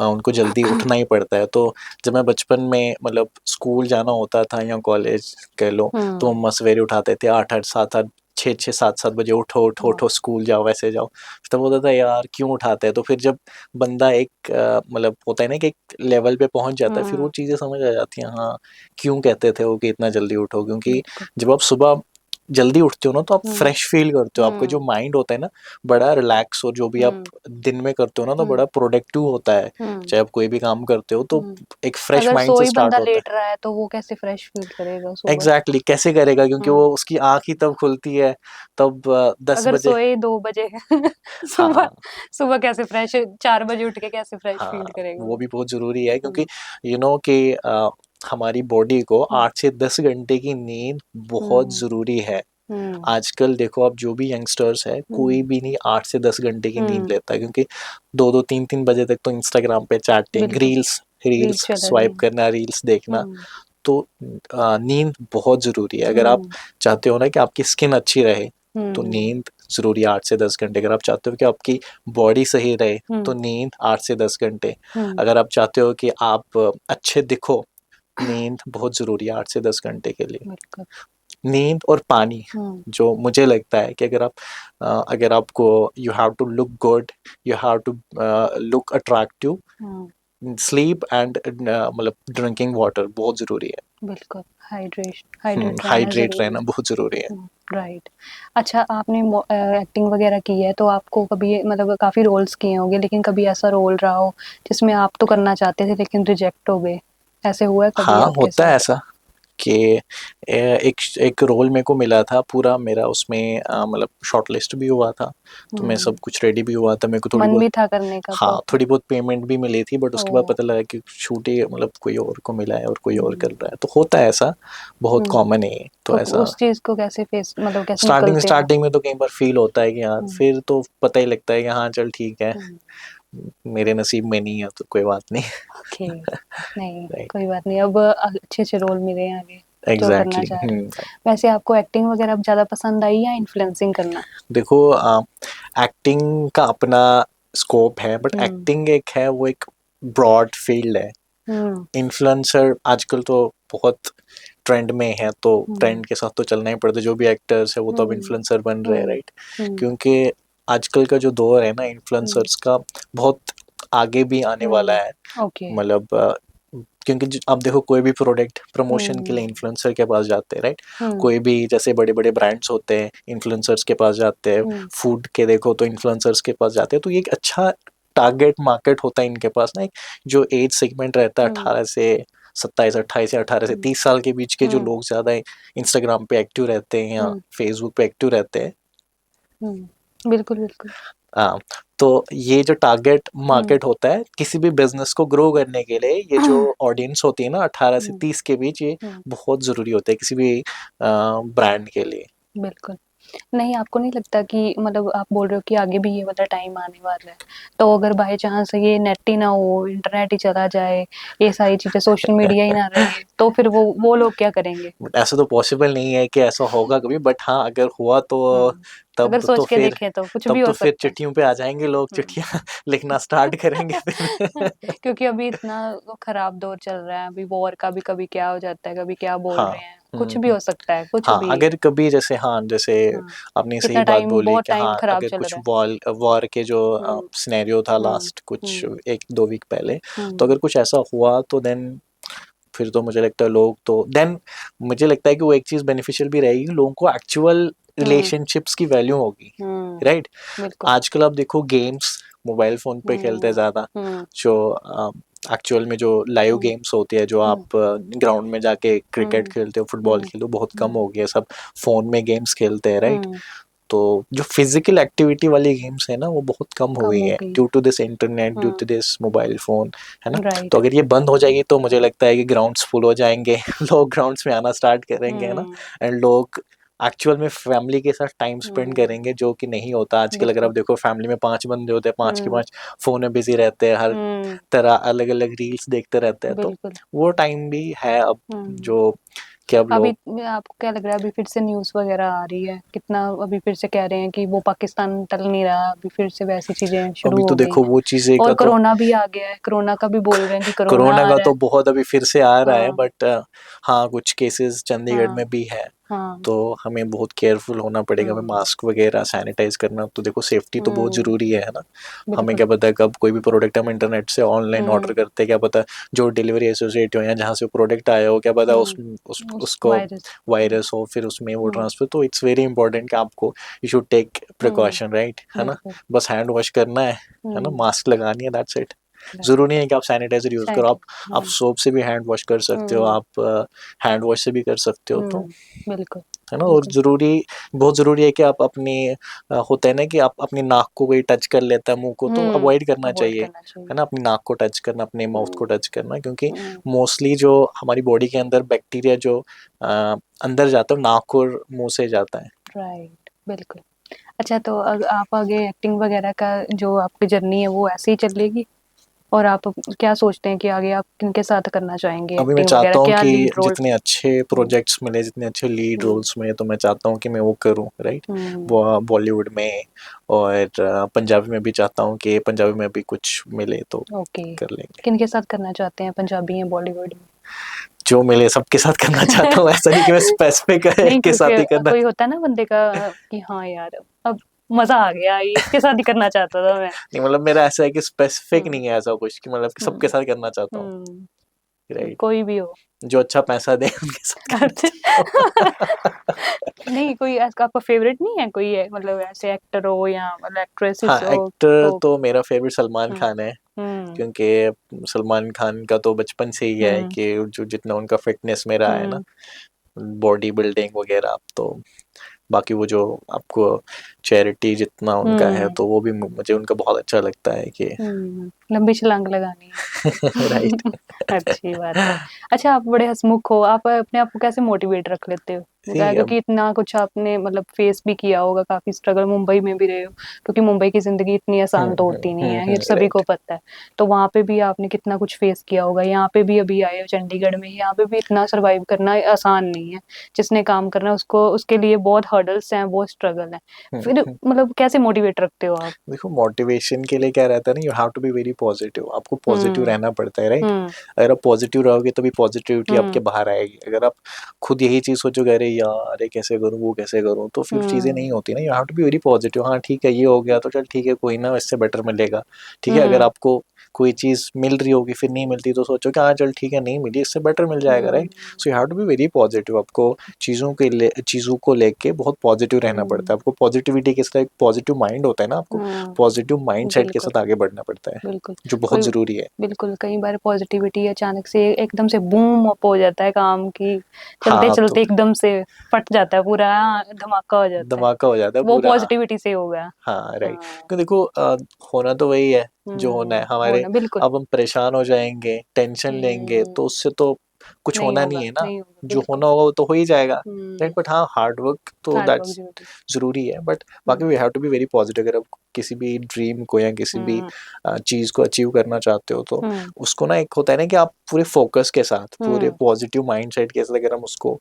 उनको जल्दी उठना ही पड़ता है। तो जब मैं बचपन में मतलब स्कूल जाना होता था या कॉलेज कह लो, तो हम्म मम्मा सवेरे उठाते थे 8-8 7-8 6-6 7-7 बजे, उठो उठो हाँ, उठो स्कूल जाओ वैसे जाओ। तब होता था यार क्यों उठाते हैं, तो फिर जब बंदा एक मतलब होता है ना कि एक लेवल पे पहुंच जाता है, फिर वो हम्म चीज़ें समझ आ जाती हैं, हाँ क्यों कहते थे वो कि इतना जल्दी उठो, क्योंकि बिल्कुल। जब आप सुबह जल्दी उठते हो ना तो आप हम्म फ्रेश फील करते हो, आपका जो माइंड होता है ना बड़ा रिलैक्स, और जो भी आप हम्म दिन में करते हो ना तो हम्म बड़ा प्रोडक्टिव होता है। हम्म चाहे आप कोई भी काम करते हो तो हम्म एक फ्रेश अगर माइंड से सोई स्टार्ट बंदा होता लेट रहा है तो वो कैसे फ्रेश फील करेगा है। सुबह? एग्जैक्टली कैसे करेगा, क्योंकि हम्म वो उसकी आंख ही तब खुलती है तब 10 अगर बजे। सोए 2 बजे सुबह, हाँ सुबह कैसे फ्रेश, 4 बजे उठ के कैसे फ्रेश हाँ फील करेगा वो वो? भी बहुत जरूरी है, क्योंकि हम्म कि हमारी बॉडी को हम्म 8 से 10 घंटे की नींद बहुत हम्म जरूरी है। हम्म आजकल देखो आप जो भी यंगस्टर्स है कोई हम्म भी नहीं 8 से 10 घंटे की नींद हम्म, लेता है, क्योंकि 2-2 3-3 बजे तक तो इंस्टाग्राम पे चैटिंग बिल्कुल। रील्स रील्स रील्स चला रही स्वाइप है। करना, रील्स देखना। हम्म तो नींद बहुत ज़रूरी है। अगर आप हम्म चाहते हो ना कि आपकी स्किन अच्छी रहे तो हम्म नींद ज़रूरी है 8 से 10 घंटे। अगर आप चाहते हो कि आपकी बॉडी सही रहे तो हम्म नींद 8 से 10 घंटे। हम्म अगर आप चाहते हो कि आप अच्छे दिखो, नींद बहुत ज़रूरी है 8 से 10 घंटे के लिए। बिल्कुल। नींद और पानी, हम्म जो मुझे लगता है कि अगर आपको you have to look good, you have to look attractive, hmm sleep and मतलब ड्रिंकिंग वाटर बहुत ज़रूरी है। बिल्कुल। हाइड्रेशन, हाइड्रेट रहना हाइड्रेट जरूरी रहना बहुत ज़रूरी है। है। राइट। अच्छा, आपने एक्टिंग वगैरह की है तो आपको कभी मतलब काफी रोल्स किए होंगे, लेकिन कभी ऐसा रोल रहा हो जिसमें आप तो करना चाहते थे लेकिन रिजेक्ट हो गए, ऐसे हुआ है कभी हाँ आपके होता है साथ? ऐसा कि एक एक रोल मेरे को मिला था पूरा मेरा, उसमें मतलब शॉर्टलिस्ट भी हुआ था, तो मैं हम्म सब कुछ रेडी भी हुआ था, मेरे को थोड़ी मन बहुत भी था करने का हाँ प्रॉपर? थोड़ी बहुत पेमेंट भी मिली थी, बट उसके बाद ओ पता लगा कि शूट ही मतलब कोई और को मिला है और कोई और कर हम्म रहा है, तो होता है ऐसा, बहुत हम्म कॉमन है ये, तो तो ऐसा। उस चीज को कैसे फेस मतलब कैसे स्टार्टिंग निकलते हैं? स्टार्टिंग में तो कई बार फील होता है कि यार, हम्म फिर तो पता ही लगता है कि हाँ चल ठीक है, हम्म मेरे नसीब में नहीं है तो कोई बात नहीं। ओके। नहीं, राइट, कोई बात नहीं, अब अच्छे अच्छे रोल मिले हैं आगे तो करना एग्जैक्टली। चाह रहे हैं। वैसे आपको एक्टिंग वगैरह अब ज्यादा पसंद आई या इन्फ्लुएंसिंग करना? देखो एक्टिंग का अपना स्कोप है, बट हम्म एक्टिंग एक है, वो एक ब्रॉड फील्ड है। हम्म इन्फ्लुएंसर आजकल तो बहुत ट्रेंड में है, तो हम्म ट्रेंड के साथ तो चलना ही पड़ता है, जो भी एक्टर्स है वो तो अब हम्म इन्फ्लुएंसर बन रहे हैं, हम्म राइट। हम्म क्योंकि आजकल का जो दौर है ना हम्म इन्फ्लुएंसर्स का, बहुत आगे भी आने वाला है। ओके। मतलब क्योंकि आप देखो कोई भी प्रोडक्ट प्रमोशन के लिए हम्म इन्फ्लुएंसर के पास जाते हैं, राइट। हम्म कोई भी जैसे बड़े बड़े ब्रांड्स होते हैं इन्फ्लुएंसर्स के पास जाते हैं, हम्म फूड के देखो तो इन्फ्लुएंसर्स के पास जाते हैं, तो ये एक अच्छा टारगेट मार्केट होता है इनके पास ना, एक जो एज सेगमेंट रहता है हम्म 18 से 27, 28 से 18 से 30 साल के बीच के जो हम्म लोग ज़्यादा इंस्टाग्राम पे एक्टिव रहते हैं या हम्म फेसबुक पे एक्टिव रहते हैं। बिल्कुल बिल्कुल। हाँ, तो ये जो टारगेट हम्म मार्केट होता है किसी भी बिजनेस को ग्रो करने के लिए, ये जो ऑडियंस होती है ना 18 से 30 के बीच, ये हम्म बहुत ज़रूरी होता है किसी भी ब्रांड के लिए। बिल्कुल। नहीं, आपको नहीं लगता कि मतलब आप बोल रहे हो कि आगे भी ये वाला टाइम आने वाला है, तो अगर बाय चांस ये नेट ही ना हो, इंटरनेट ही चला जाए, ये सारी चीजें, सोशल मीडिया ही ना रहे, तो फिर वो लोग क्या करेंगे? बट ऐसा तो पॉसिबल नहीं है कि ऐसा होगा कभी, बट हाँ अगर हुआ तो हाँ अगर तब सोच तो के फिर देखें तो कुछ तब भी तो हो फिर सकता है। चिट्ठियों पे आ जाएंगे लोग, हम्म। चिट्ठियां लिखना स्टार्ट करेंगे फिर। क्योंकि अभी इतना वो खराब दौर चल रहा है, अभी वॉर का भी कभी क्या हो जाता है, कभी क्या बोल हाँ। रहे हैं, कुछ भी हो सकता है, कुछ हाँ, भी। अगर कभी जैसे, हाँ, जैसे हाँ, आपने सही कितना बात टाइम, बोली बहुत कि टाइम हाँ, खराब अगर चल कुछ रहा है। वॉर वॉर के जो हम्म। सिनेरियो था हम्म। लास्ट कुछ हम्म। 1-2 वीक पहले, हम्म। तो अगर कुछ ऐसा हुआ तो देन फिर तो मुझे लगता है लोग तो देन मुझे लगता है कि वो एक चीज़ बेनिफिशियल भी रहेगी, लोगों को एक्चुअल हम्म। रिलेशनशिप्स की वैल्यू होगी, हम्म। राइट? बिल्कुल। आजकल आप देखो गेम्स मोबाइल फ़ोन पे खेलते हैं हम्म। ज़्यादा, हम्म। जो एक्चुअल में जो लाइव हम्म। गेम्स होती है, जो हम्म। आप ग्राउंड में जाके क्रिकेट हम्म। खेलते हो, फुटबॉल हम्म। खेलते हो, बहुत कम हम्म। हो गया, सब फ़ोन में गेम्स खेलते हैं, राइट? हम्म। तो जो फिजिकल एक्टिविटी वाली गेम्स है ना, वो बहुत कम हो कम गई हो है गई। Due to this internet, due hmm. To this mobile phone, है ना? राइट। तो अगर ये बंद हो जाएगी तो मुझे लगता है कि ग्राउंड्स फुल हो जाएंगे, लोग ग्राउंड्स में आना स्टार्ट करेंगे, है ना? हम्म। एंड लोग एक्चुअल में फैमिली के साथ टाइम स्पेंड हम्म। करेंगे, जो कि नहीं होता आजकल। अगर आप बिल्कुल। देखो फैमिली में 5 बंदे होते हैं, 5 के हम्म। 5 फोन में बिजी रहते हैं, हर हम्म। तरह अलग अलग रील्स देखते रहते हैं, तो बिल्कुल। वो टाइम भी है अब, हम्म। जो कि अब अभी लोग। आपको क्या लग रहा है, अभी फिर से न्यूज़ वगैरह आ रही है कितना, अभी फिर से कह रहे हैं कि वो पाकिस्तान टल नहीं रहा, अभी फिर से वैसी चीजें शुरू अभी तो हो गई देखो हैं। वो चीजें और का तो, कोरोना भी आ गया है, कोरोना का भी बोल रहे हैं कि कोरोना कोरोना आ का रहा तो है। बहुत अभी फिर से आ रहा है, हाँ। बट हाँ, कुछ केसेस चंडीगढ़ हाँ। में भी है, हाँ। तो हमें बहुत केयरफुल होना पड़ेगा, हमें हम्म। मास्क वगैरह सैनिटाइज करना, तो देखो सेफ्टी तो बहुत हम्म। ज़रूरी है ना? हमें बिल्कुल। क्या पता है कब कोई भी प्रोडक्ट हम इंटरनेट से ऑनलाइन हम्म। ऑर्डर करते हैं, क्या पता जो डिलीवरी एसोसिएट हो या जहाँ से प्रोडक्ट आया हो, क्या पता उस उसको वायरस। वायरस हो, फिर उसमें वो हम्म। ट्रांसफर, तो इट्स वेरी इंपॉर्टेंट कि आपको you should take precaution, right, है ना? बिल्कुल। बस हैंड वॉश करना है ना? हम्म। मास्क लगानी है, दैट्स इट। राइट। ज़रूरी नहीं है कि आप सैनिटाइजर यूज़ करो, सैनिटाइज। आप हाँ। सोप से भी हैंड वॉश कर सकते हो, हम्म। आप हैंड वॉश से भी कर सकते हो, तो बिल्कुल। है ना? और बिल्कुल। ज़रूरी, बहुत ज़रूरी है कि आप अपनी होता है ना कि आप अपनी नाक को कोई टच कर लेता है, मुंह को, तो अवॉइड करना अवॉइड चाहिए, करना चाहिए। है ना? अपनी नाक को टच करना, अपने माउथ को हम्म। टच करना, क्योंकि हम्म। मोस्टली जो हमारी बॉडी के अंदर बैक्टीरिया जो अ, अंदर जाता है, नाक और मुंह से जाता है। राइट। बिल्कुल। अच्छा, तो आप आगे एक्टिंग वगैरह का जो आपकी जर्नी है वो ऐसे ही चलेगी, और आप क्या सोचते हैं कि आगे आप किनके साथ करना चाहेंगे अभी मैं एक्टिंग वगैरह, चाहता हूँ क्या कि लीड रोल? जितने अच्छे हम्म। प्रोजेक्ट्स मिले, जितने अच्छे लीड हम्म। रोल्स मिले, तो मैं चाहता हूँ कि मैं वो करूँ, राइट? हम्म। वो बॉलीवुड में, और पंजाबी में भी चाहता हूँ कि पंजाबी में भी कुछ मिले तो ओके। कर लेंगे। किनके साथ करना चाहते हैं, पंजाबी या बॉलीवुड में? जो मिले सबके साथ करना चाहता हूँ, ऐसा नहीं कि मैं स्पेसिफिक एक नहीं, के क्योंकि साथ ही करना। कोई होता है ना बंदे का कि हाँ यार, अब मजा आ गया, ये इसके साथ ही करना चाहता था मैं। नहीं, मतलब मेरा ऐसा है कि स्पेसिफिक हम्म। नहीं है ऐसा कुछ, कि मतलब कि सबके हम्म। साथ करना चाहता हूँ, राइट? कोई भी हो। जो अच्छा पैसा दे उनके साथ करना अच्छा। चाहता हूँ। नहीं, कोई ऐसा आपका फेवरेट नहीं है, कोई है मतलब ऐसे एक्टर हो या मतलब हाँ, एक्ट्रेसेस हो एक्टर तो? तो मेरा फेवरेट सलमान हम्म। खान है, हम्म। क्योंकि सलमान खान का तो बचपन से ही है हम्म। कि जो जितना उनका फिटनेस में रहा है ना, हम्म। बॉडी बिल्डिंग वगैरह, तो बाकी वो जो आपको चैरिटी जितना उनका है, हम्म। तो वो भी मुझे उनका बहुत अच्छा लगता है कि लंबी छलांग लगानी है। राइट। अच्छी बात है। अच्छा, आप बड़े हंसमुख हो, आप अपने आप को कैसे मोटिवेट रख लेते हो? क्या, सी अब, क्योंकि इतना कुछ आपने मतलब फेस भी किया होगा, काफी स्ट्रगल मुंबई में भी रहे हो, क्योंकि मुंबई की जिंदगी इतनी आसान तो होती नहीं है, ये सभी को राइट। पता है। तो वहां पे भी आपने कितना कुछ फेस किया होगा, यहाँ पे भी अभी आए हो चंडीगढ़ में, यहाँ पे भी इतना सरवाइव करना आसान नहीं है। जिसने काम करना है उसको, उसके लिए बहुत हर्डल्स हैं, बहुत स्ट्रगल है। फिर मतलब कैसे मोटिवेट रखते हो आप? देखो मोटिवेशन के लिए क्या रहता है ना, you have to be very positive, आपको पॉजिटिव हम्म। रहना पड़ता है, राइट? हम्म। अगर आप पॉजिटिव रहोगे तभी पॉजिटिविटी आपके हम्म। बाहर आएगी। अगर आप खुद यही चीज़ सोचोगे, अरे यार ये कैसे करूँ, वो कैसे करूँ, तो फिर चीज़ें नहीं हम्म। होती ना। You have to be very positive, हाँ ठीक है ये हो गया तो चल ठीक है, कोई ना, इससे बेटर मिलेगा, ठीक है? अगर हम्म। आपको कोई चीज़ मिल रही होगी फिर नहीं मिलती, तो सोचो कि हाँ चल ठीक है, नहीं मिली, इससे बेटर मिल जाएगा, right? So you have to be very positive, आपको चीज़ों को लेके बहुत पॉजिटिव रहना पड़ता है। आपको पॉजिटिविटी के साथ, एक पॉजिटिव माइंड होता है ना, आपको पॉजिटिव माइंडसेट के बिल्कुल। साथ आगे बढ़ना पड़ता है, बिल्कुल। जो बहुत कोई ज़रूरी है। बिल्कुल, कई बार पॉजिटिविटी अचानक से एकदम से बूम अप हो जाता है काम की, चलते हाँ, तो चलते एकदम से फट जाता है पूरा, धमाका हो जाता है। धमाका हो जाता है वो पूरा, हाँ। पॉजिटिविटी से हो गया। हाँ, राइट। हाँ। तो देखो होना तो वही है जो होना है हमारे। होना बिल्कुल। अब हम परेशान हो जाएंगे, टेंशन लेंगे, तो हम्म। उससे तो कुछ नहीं होना नहीं होगा, है ना। नहीं होगा, जो बिल्कुल। होना होगा वो तो हो ही जाएगा, राइट? हम्म। बट हाँ, हार्ड वर्क तो हार्ड वर्क दैट्स जरूरी। ज़रूरी है, बट बाकी hmm. We have to be very positive. अगर आप किसी भी ड्रीम को या किसी भी हम्म। चीज़ को अचीव करना चाहते हो, तो हम्म। उसको ना, एक होता है ना कि आप पूरे फोकस के साथ, पूरे हम्म। पॉजिटिव माइंडसेट के साथ अगर हम उसको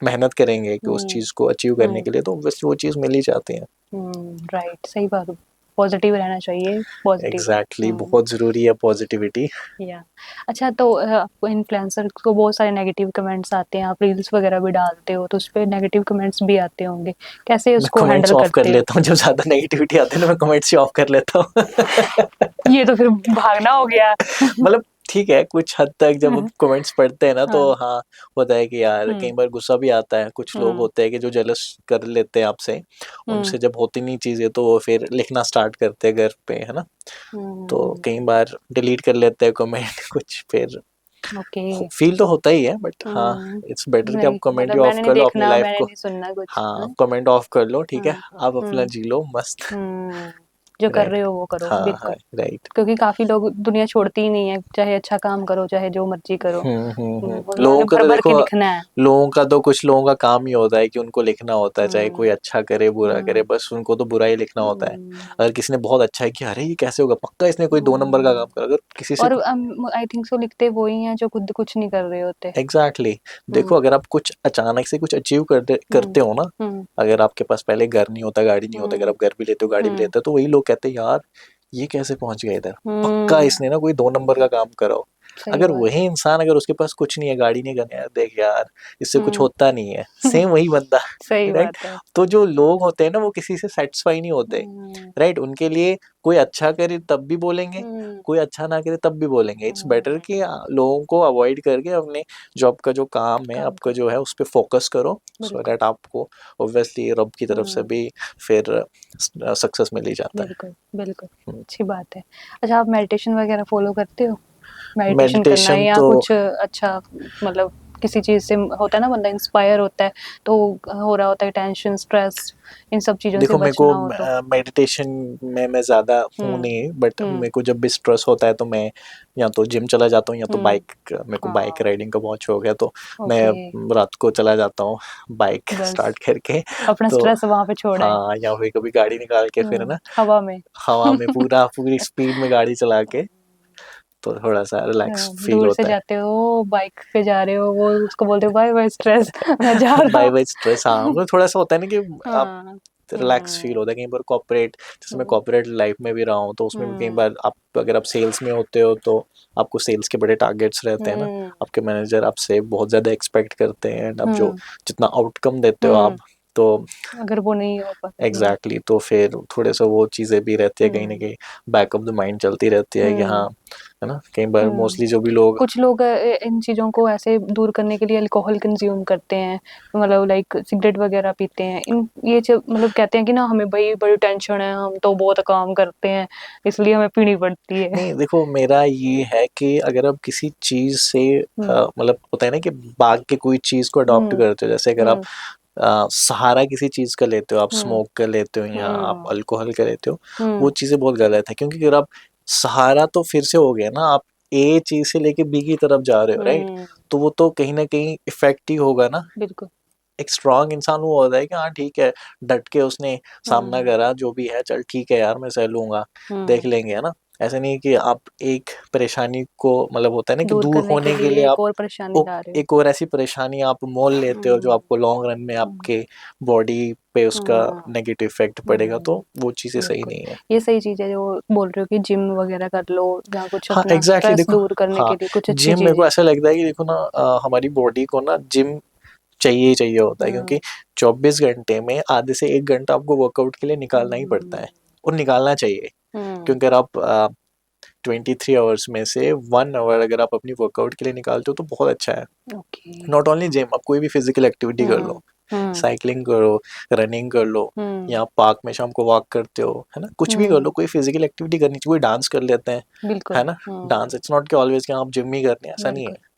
मेहनत करेंगे कि उस चीज को अचीव करने के लिए, तो ऑब्वियसली वो चीज मिल ही जाती है। राइट, सही बात। पॉजिटिव रहना चाहिए, पॉजिटिव। एग्जैक्टली, बहुत जरूरी है पॉजिटिविटी। या अच्छा, तो आपको इन्फ्लुएंसर को बहुत सारे नेगेटिव कमेंट्स आते हैं, आप रील्स वगैरह भी डालते हो तो उस पे नेगेटिव कमेंट्स भी आते होंगे, कैसे मैं उसको कमेंट्स हैंडल ऑफ कर करते हो? लेता हूँ, जब ज्यादा नेगेटिविटी आती है ना मैं कमेंट्स ही ऑफ कर लेता हूँ। ये तो फिर भागना हो गया। मतलब ठीक है, कुछ हद तक जब हम कमेंट्स पढ़ते हैं ना तो हाँ। हाँ, होता है कि यार कई बार गुस्सा भी आता है। कुछ लोग होते हैं कि जो जेलस कर लेते हैं आपसे, उनसे जब होती नहीं चीजें तो वो फिर लिखना स्टार्ट करते हैं घर पे, है ना। तो कई बार डिलीट कर लेते हैं कमेंट कुछ, फिर ओके। फील तो होता ही है, बट हाँ, इट्स बेटर कि आप नहीं, कमेंट ही मतलब ऑफ मैंने नहीं कर लो अपनी देखना, लाइफ मैंने को। नहीं सुनना कुछ। हाँ, कमेंट ऑफ कर लो, ठीक है, आप अपना हम्म जी लो मस्त। जो कर राइट। रहे हो वो करो, हाँ हाँ, बिल्कुल। राइट। क्योंकि काफी लोग दुनिया छोड़ती ही नहीं है, चाहे अच्छा काम करो चाहे जो मर्जी करो। उन्होंने लोगों का भर तो भर के देखो, लिखना है। लोगों का तो कुछ लोगों का काम ही होता है कि उनको लिखना होता है, चाहे कोई हम्म अच्छा करे बुरा करे, हम्म बस उनको तो बुरा ही लिखना होता है। हम्म अगर किसी ने बहुत अच्छा है कि अरे ये कैसे होगा, पक्का इसने कोई 2 नंबर का काम हम्म। करा, अगर किसी से और आई थिंक सो लिखते वही हैं जो खुद कुछ नहीं कर रहे होते। Exactly exactly. देखो, हम्म अगर आप कुछ अचानक से कुछ अचीव हम्म करते हो ना, हम्म अगर आपके पास पहले घर नहीं होता, गाड़ी नहीं होता, अगर हम्म आप घर भी लेते हो गाड़ी भी हम्म लेते हो, तो वही लोग कहते हैं यार ये कैसे पहुंच गया इधर, पक्का हम्म, इसने ना कोई 2 नंबर का काम करा हो। सही अगर बात है। वही इंसान, अगर उसके पास कुछ नहीं है, गाड़ी नहीं करनी है, देख यार इससे कुछ हम्म होता नहीं है, सेम वही बंदा। सही राइट। बात है। तो जो लोग होते हैं ना वो किसी से सेटिस्फाई नहीं होते। हम्म राइट, उनके लिए कोई अच्छा करे तब भी बोलेंगे, हम्म कोई अच्छा ना करे तब भी बोलेंगे। इट्स बेटर कि हम्म, लोगों को अवॉइड करके अपने जो आपका जो काम है, काम आपका करो, जो है उस पर फोकस करो, सो बिल्कुल। दैट आपको ऑब्वियसली रब की तरफ से हम्म भी फिर सक्सेस मिल ही जाता बिल्कुल बिल्कुल। है। अच्छी बात है। अच्छा, आप मेडिटेशन वगैरह फॉलो करते हो? मेडिटेशन करना है मेडिटेशन या तो कुछ अच्छा, मतलब किसी चीज से होता है ना, बंदा इंस्पायर होता है तो हो रहा होता है टेंशन स्ट्रेस, इन सब चीजों से देखो, मेरे को बचना हो तो। मेडिटेशन में मैं ज़्यादा हूँ हम्म नहीं, बट हम्म मेरे को जब भी स्ट्रेस होता है तो मैं या तो जिम चला जाता हूँ, या तो हम्म बाइक, मेरे को बाइक हाँ, राइडिंग का बहुत शौक है, तो मैं ओके। रात को चला जाता हूँ बाइक बस स्टार्ट करके। अपना तो स्ट्रेस वहां पे छोड़ा है। हाँ, या फिर कभी गाड़ी निकाल के फिर ना हवा में। हवा में पूरी स्पीड में गाड़ी चला के, तो थोड़ा सा रिलैक्स फील दूर से होता है। जाते हो, बाइक पे जा रहे हो, वो उसको बोलते हो बाय बाय स्ट्रेस, मैं जा रहा बाय हूँ। बाय स्ट्रेस, हाँ, मतलब थोड़ा सा होता है ना कि आप हाँ। रिलैक्स फील होता है। कई बार कॉर्पोरेट, जैसे मैं हम्म कॉर्पोरेट लाइफ में भी रहा हूँ, तो उसमें भी कई हम्म बार आप, अगर आप सेल्स में होते हो तो आपको सेल्स के बड़े टारगेट्स रहते हैं ना, हम्म आपके मैनेजर आपसे बहुत ज़्यादा एक्सपेक्ट करते हैं, एंड आप जो हम्म जितना आउटकम देते हो हम्म, आप, तो अगर वो नहीं हो पाती है। एग्जैक्टली तो फिर थोड़े सा वो चीज़ें भी रहती है, कहीं ना हम्म कहीं बैक ऑफ द माइंड चलती रहती है कि हाँ, हम्म है ना। कई बार हम्म। मोस्टली जो भी लोग, कुछ लोग इन चीजों को ऐसे दूर करने के लिए अल्कोहल कंज्यूम करते हैं, मतलब लाइक सिगरेट वगैरह पीते हैं, इन ये मतलब कहते हैं कि ना हमें भाई बड़ी टेंशन है, हम तो बहुत काम करते हैं इसलिए हमें पीनी पड़ती है। नहीं देखो, मेरा ये है कि अगर आप किसी चीज़ से हम्म मतलब होता है ना कि भाग के कोई चीज़ को अडॉप्ट हम्म करते हो, जैसे अगर आप हम्म सहारा किसी चीज़ का लेते हो, आप हम्म स्मोक का लेते हो या आप हम्म अल्कोहल का लेते हो, वो हम्म चीज़ें बहुत गलत है। क्योंकि अगर आप सहारा तो फिर से हो गया ना, आप ए चीज़ से लेके बी की तरफ जा रहे हो, राइट। हम्म, तो वो तो कहीं ना कहीं इफेक्ट ही होगा ना। बिल्कुल। एक स्ट्रांग इंसान वो होता है कि हाँ ठीक है, डट के उसने सामना हम्म करा, जो भी है चल ठीक है यार, मैं सह लूंगा, देख हम्म लेंगे, है ना। ऐसा नहीं है कि आप एक परेशानी को, मतलब होता है ना कि दूर दूर करने के होने के लिए लिए एक आप और परेशानी ला रहे हो। एक और ऐसी परेशानी आप मोल लेते हो जो हम्म आपको लॉन्ग रन में हम्म आपके बॉडी पे उसका हम्म नेगेटिव इफेक्ट पड़ेगा, तो वो चीज़ें सही बिल्कुल। नहीं है। ये सही चीज है जो बोल रहे हो कि जिम वगैरह कर लो या कुछ हाँ अपना एग्जैक्टली exactly, स्ट्रेस देखो, दूर करने हाँ, के लिए कुछ अच्छी जिम मेरे को चीजें। ऐसा लगता है कि देखो ना, हमारी बॉडी को ना जिम चाहिए ही चाहिए होता है, हम्म क्योंकि 24 घंटे में आधे से 1 घंटा आपको वर्कआउट के लिए निकालना ही पड़ता हम्म है, और निकालना चाहिए। हम्म क्योंकि अगर आप 23 आवर्स में से 1 आवर अगर आप अपनी वर्कआउट के लिए निकालते हो तो बहुत अच्छा है। ओके। नॉट ओनली जिम, आप कोई भी फिजिकल एक्टिविटी कर हम्म लो, हम्म साइकिलिंग करो, रनिंग कर लो, हम्म या पार्क में शाम को वॉक करते हो, है ना, कुछ भी कर लो, हम्म कोई फिजिकल एक्टिविटी करनी चाहिए, कोई डांस कर लेते हैं, बिल्कुल। है ना। डांस, इट्स नॉट कि ऑलवेज कि आप जिम ही करने हैं, ऐसा नहीं बिल्कुल। है।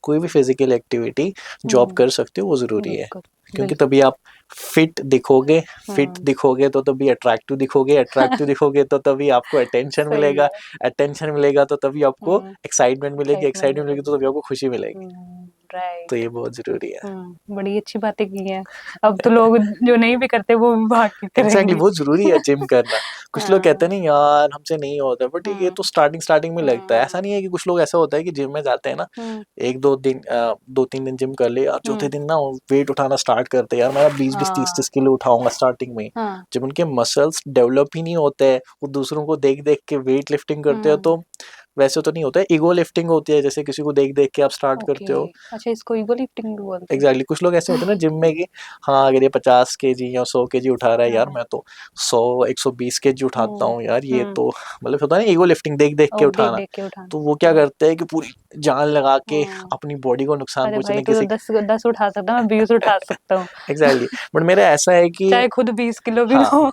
कोई भी फिजिकल एक्टिविटी जो आप हम्म कर सकते हो वो ज़रूरी है, बिल्कुल क्योंकि बिल्कुल। तभी आप फिट दिखोगे, फिट हम्म दिखोगे तो तभी अट्रैक्टिव दिखोगे, अट्रैक्टिव दिखोगे तो तभी आपको अटेंशन सही मिलेगा, है। अटेंशन मिलेगा तो तभी आपको एक्साइटमेंट मिलेगी, एक्साइटमेंट एक्साइटमेंट मिलेगी मिलेगी। तो तभी आपको खुशी मिलेगी। तो राइट। ये बहुत जरूरी है। बड़ी अच्छी बातें की हैं। अब तो लोग जो नहीं भी करते वो भी भाग के एग्जैक्टली करेंगे। बहुत जरूरी है जिम करना। कुछ लोग कहते हाँ। हैं नहीं यार हमसे नहीं होता, बट ये तो स्टार्टिंग में लगता है। ऐसा हम्म नहीं है कि कुछ लोग ऐसा होता है कि जिम में जाते हैं ना, हम्म एक दो दिन 2-3 दिन जिम कर ले, और चौथे हम्म, दिन ना वेट उठाना स्टार्ट करते हैं, यार मैं 20-20 30-30 हाँ किलो उठाऊंगा स्टार्टिंग में। हाँ जब उनके मसल्स डेवलप ही नहीं होते हैं, वो दूसरों को देख देख के वेट लिफ्टिंग करते हो, हम्म तो वैसे तो नहीं होता है, ईगो लिफ्टिंग होती है, जैसे किसी को देख देख के आप स्टार्ट ओके। करते हो। अच्छा, इसको ईगो लिफ्टिंग भी बोलते हैं। एग्जैक्टली कुछ लोग ऐसे होते हैं ना जिम में कि हाँ अगर ये 50 kg या 100 kg उठा रहा है, यार हाँ। मैं तो 100-120 kg उठाता हम्म हूँ यार, ये हम्म तो मतलब होता है ना ईगो लिफ्टिंग देख देख के ओ, देख उठाना। देख के उठाना। तो वो क्या करते हैं कि पूरी जान लगा के हम्म अपनी बॉडी को नुकसान अरे भाई, पहुंचाने तू तो किसी। 10 उठा सकता, मैं 20 उठा सकता हूँ। एग्जैक्टली बट मेरा ऐसा है कि चाहे खुद 20 किलो भी ना हाँ हो।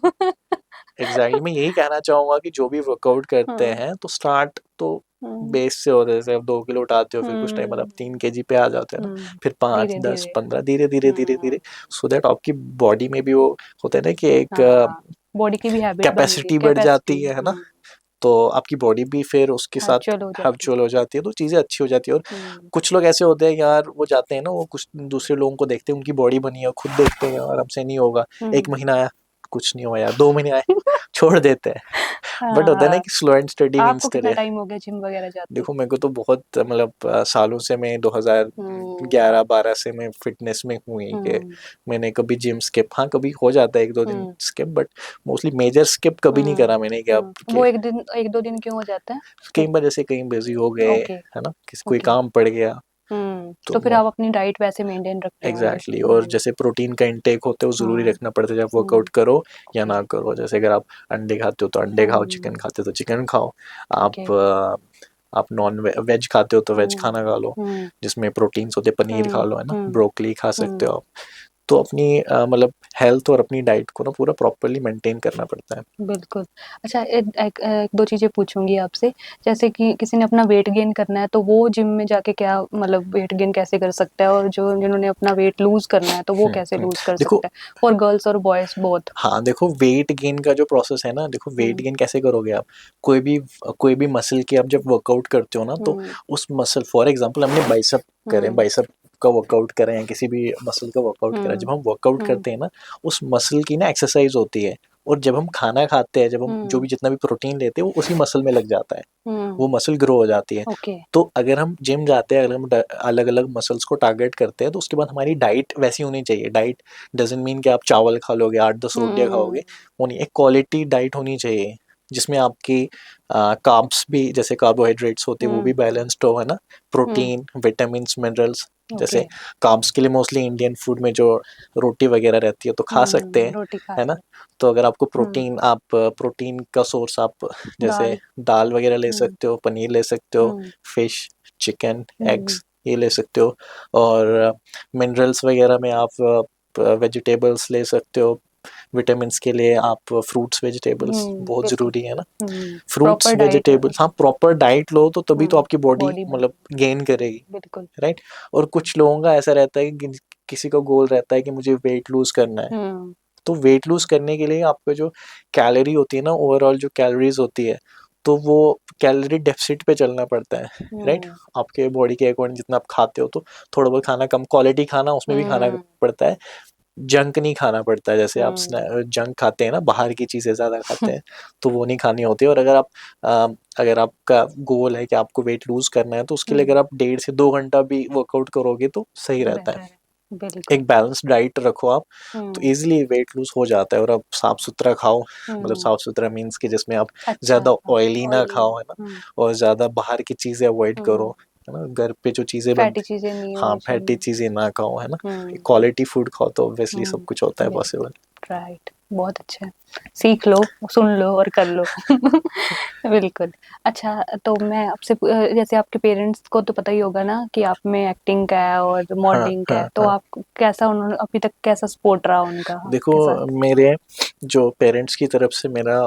एग्जैक्टली मैं यही कहना चाहूंगा कि जो भी वर्कआउट करते हाँ, हैं तो स्टार्ट तो हम्म बेस से होते हैं। जैसे आप 2 किलो उठाते हो, फिर कुछ टाइम बाद आप हम्म 3 kg पे आ जाते हैं ना, फिर 5 धीरे 10 धीरे। 15 धीरे धीरे धीरे हम्म धीरे, सो दैट आपकी बॉडी में भी वो होता है ना कि एक हाँ, बॉडी की भी हैबिट बन गई, कैपेसिटी बढ़ कैपेसिटी। जाती है ना, तो आपकी बॉडी भी फिर उसके साथ हैबिचुअल हो जाती है। हैबिचुअल हो जाती है, तो चीज़ें अच्छी हो जाती है। और हम्म कुछ लोग ऐसे होते हैं यार, वो जाते हैं ना, वो कुछ दूसरे लोगों को देखते हैं, उनकी बॉडी बनी है, खुद देखते हैं यार हमसे नहीं होगा, एक हम्म महीना आया कुछ नहीं हुआ यार, 2 महीने आए छोड़ देते हैं। बट होता है ना हाँ। कि स्लो एंड स्टडी विंस आपको कितना करे। टाइम हो गया जिम वगैरह जाते? देखो मेरे को तो बहुत मतलब सालों से, मैं हम्म 2011-12 से मैं फिटनेस में हूँ ही कि हम्म मैंने कभी जिम स्किप, हाँ कभी हो जाता है 1-2 दिन हम्म skip, but mostly major skip कभी नहीं करा मैंने, कि आप वो के एक दो दिन क्यों हो जाता है कई स्किप? बार जैसे कहीं बिजी हो गए ओके है ना, किसी कोई ओके। काम पड़ गया, तो फिर तो आप अपनी डाइट वैसे मेंटेन रखते होंगे। एग्जैक्टली और जैसे प्रोटीन का इंटेक होता है वो जरूरी हाँ रखना पड़ता है, जब वर्कआउट ओके। करो या ना करो। जैसे अगर आप अंडे खाते हो तो अंडे खाओ, चिकन हम्म खाते हो तो चिकन खाओ, ओके। आप नॉन वेज खाते हो तो वेज हम्म खाना खा लो, हम्म जिसमें प्रोटीन्स होते हैं, पनीर खा लो है ना, हम्म ब्रोकली खा सकते हम्म हो आप। तो अपनी मतलब हेल्थ और अपनी डाइट को ना पूरा प्रॉपरली मेंटेन करना पड़ता है। बिल्कुल। अच्छा, एक दो चीजें पूछूंगी आपसे। जैसे कि किसी ने अपना वेट गेन करना है तो वो जिम में जाके क्या मतलब वेट गेन कैसे कर सकता है, और जो जिन्होंने अपना वेट लूज करना है तो वो कैसे लूज कर देखो, सकता है, फॉर गर्ल्स और बॉयज बोथ? हाँ देखो वेट गेन का जो प्रोसेस है ना, देखो वेट हम्म गेन कैसे करोगे आप, कोई भी कोई भी मसल की आप जब वर्कआउट करते हो ना, तो हम्म उस मसल, फॉर एग्जांपल हमने बाइसेप करें, हम्म बाइसेप का वर्कआउट करें या किसी भी मसल का वर्कआउट करें, जब हम्म हम वर्कआउट हम्म करते हैं ना, उस मसल की ना एक्सरसाइज होती है, और जब हम खाना खाते हैं, जब हम जो हम्म भी जितना भी प्रोटीन लेते हैं वो उसी मसल में लग जाता है, हम्म वो मसल ग्रो हो जाती है। ओके। तो अगर हम जिम जाते हैं, अगर हम अलग अलग मसल्स को टारगेट करते हैं, तो उसके बाद हमारी डाइट वैसी होनी चाहिए। डाइट डजंट मीन कि आप चावल खा लोगे, 8-10 रोटियां खाओगे, हम्म वो नहीं, एक क्वालिटी डाइट होनी चाहिए, जिसमें आपकी कार्ब्स भी, जैसे कार्बोहाइड्रेट्स होते हैं वो भी हम्म बैलेंस्ड हो है ना, हम्म प्रोटीन, विटामिन्स, मिनरल्स। ओके। जैसे कार्ब्स के लिए मोस्टली इंडियन फूड में जो रोटी वगैरह रहती है तो खा सकते हैं, रोटी खा है ना। सकते। तो अगर आपको हम्म प्रोटीन का सोर्स आप जैसे दाल। दाल वगैरह ले हम्म सकते हो, पनीर ले सकते हो, हम्म फिश, चिकन, हम्म एग्स ये ले सकते हो। और मिनरल्स वगैरह में आप वेजिटेबल्स ले सकते हो। विटामिन्स के लिए आप फ्रूट्स, वेजिटेबल्स बहुत बिल्कुल। ज़रूरी है ना। Proper fruits, diet. वेजिटेबल्स, हाँ प्रॉपर डाइट लो तो तभी तो आपकी बॉडी बॉडी मतलब बनेगी। गेन करेगी, बिल्कुल। राइट। और कुछ लोगों का ऐसा रहता है कि किसी का गोल रहता है कि मुझे वेट लूज करना है, हम्म तो वेट लूज करने के लिए आपका जो कैलोरी होती है ना, ओवरऑल जो कैलोरीज होती है, तो वो कैलोरी डेफिसिट पे चलना पड़ता है, राइट। हम्म आपके बॉडी के अकॉर्डिंग जितना आप खाते हो, तो थोड़ा बहुत खाना, कम क्वालिटी खाना उसमें भी खाना हम्म पड़ता है, जंक नहीं खाना पड़ता है। जैसे आप हम्म जंक खाते हैं ना, बाहर की चीज़ें ज़्यादा खाते हैं, तो वो नहीं खानी होती है। और अगर आप अगर आपका गोल है कि आपको वेट लूज करना है, तो उसके लिए अगर आप 1.5 से 2 घंटा भी वर्कआउट करोगे तो सही रहता है। बेटर है। बिल्कुल। एक बैलेंस डाइट रखो आप, तो हम्म इजीली वेट लूज हो जाता है। और आप साफ सुथरा खाओ, मतलब हम्म साफ सुथरा मीन्स कि जिसमें आप अच्छा। ज़्यादा ऑयली ना ऑयली ना। खाओ, है ना, और ज़्यादा बाहर की चीज़ें अवॉइड करो, है ना। घर पे जो चीज़ें फैटी बनती, चीजें नहीं हाँ होनी फैटी चाहिए। चीज़ें ना खाओ, है ना। हम्म क्वालिटी फूड खाओ तो ऑब्वियसली सब कुछ होता है बिल्कुल। पॉसिबल। राइट, बहुत अच्छा है। सीख लो, सुन लो और कर लो। बिल्कुल। अच्छा, तो मैं आपसे जैसे आपके पेरेंट्स को तो पता ही होगा ना कि आप में एक्टिंग का है और हाँ मॉडलिंग का हाँ है, तो हाँ। आप कैसा, उन्होंने अभी तक कैसा सपोर्ट रहा उनका देखो आपके साथ? मेरे जो पेरेंट्स की तरफ से मेरा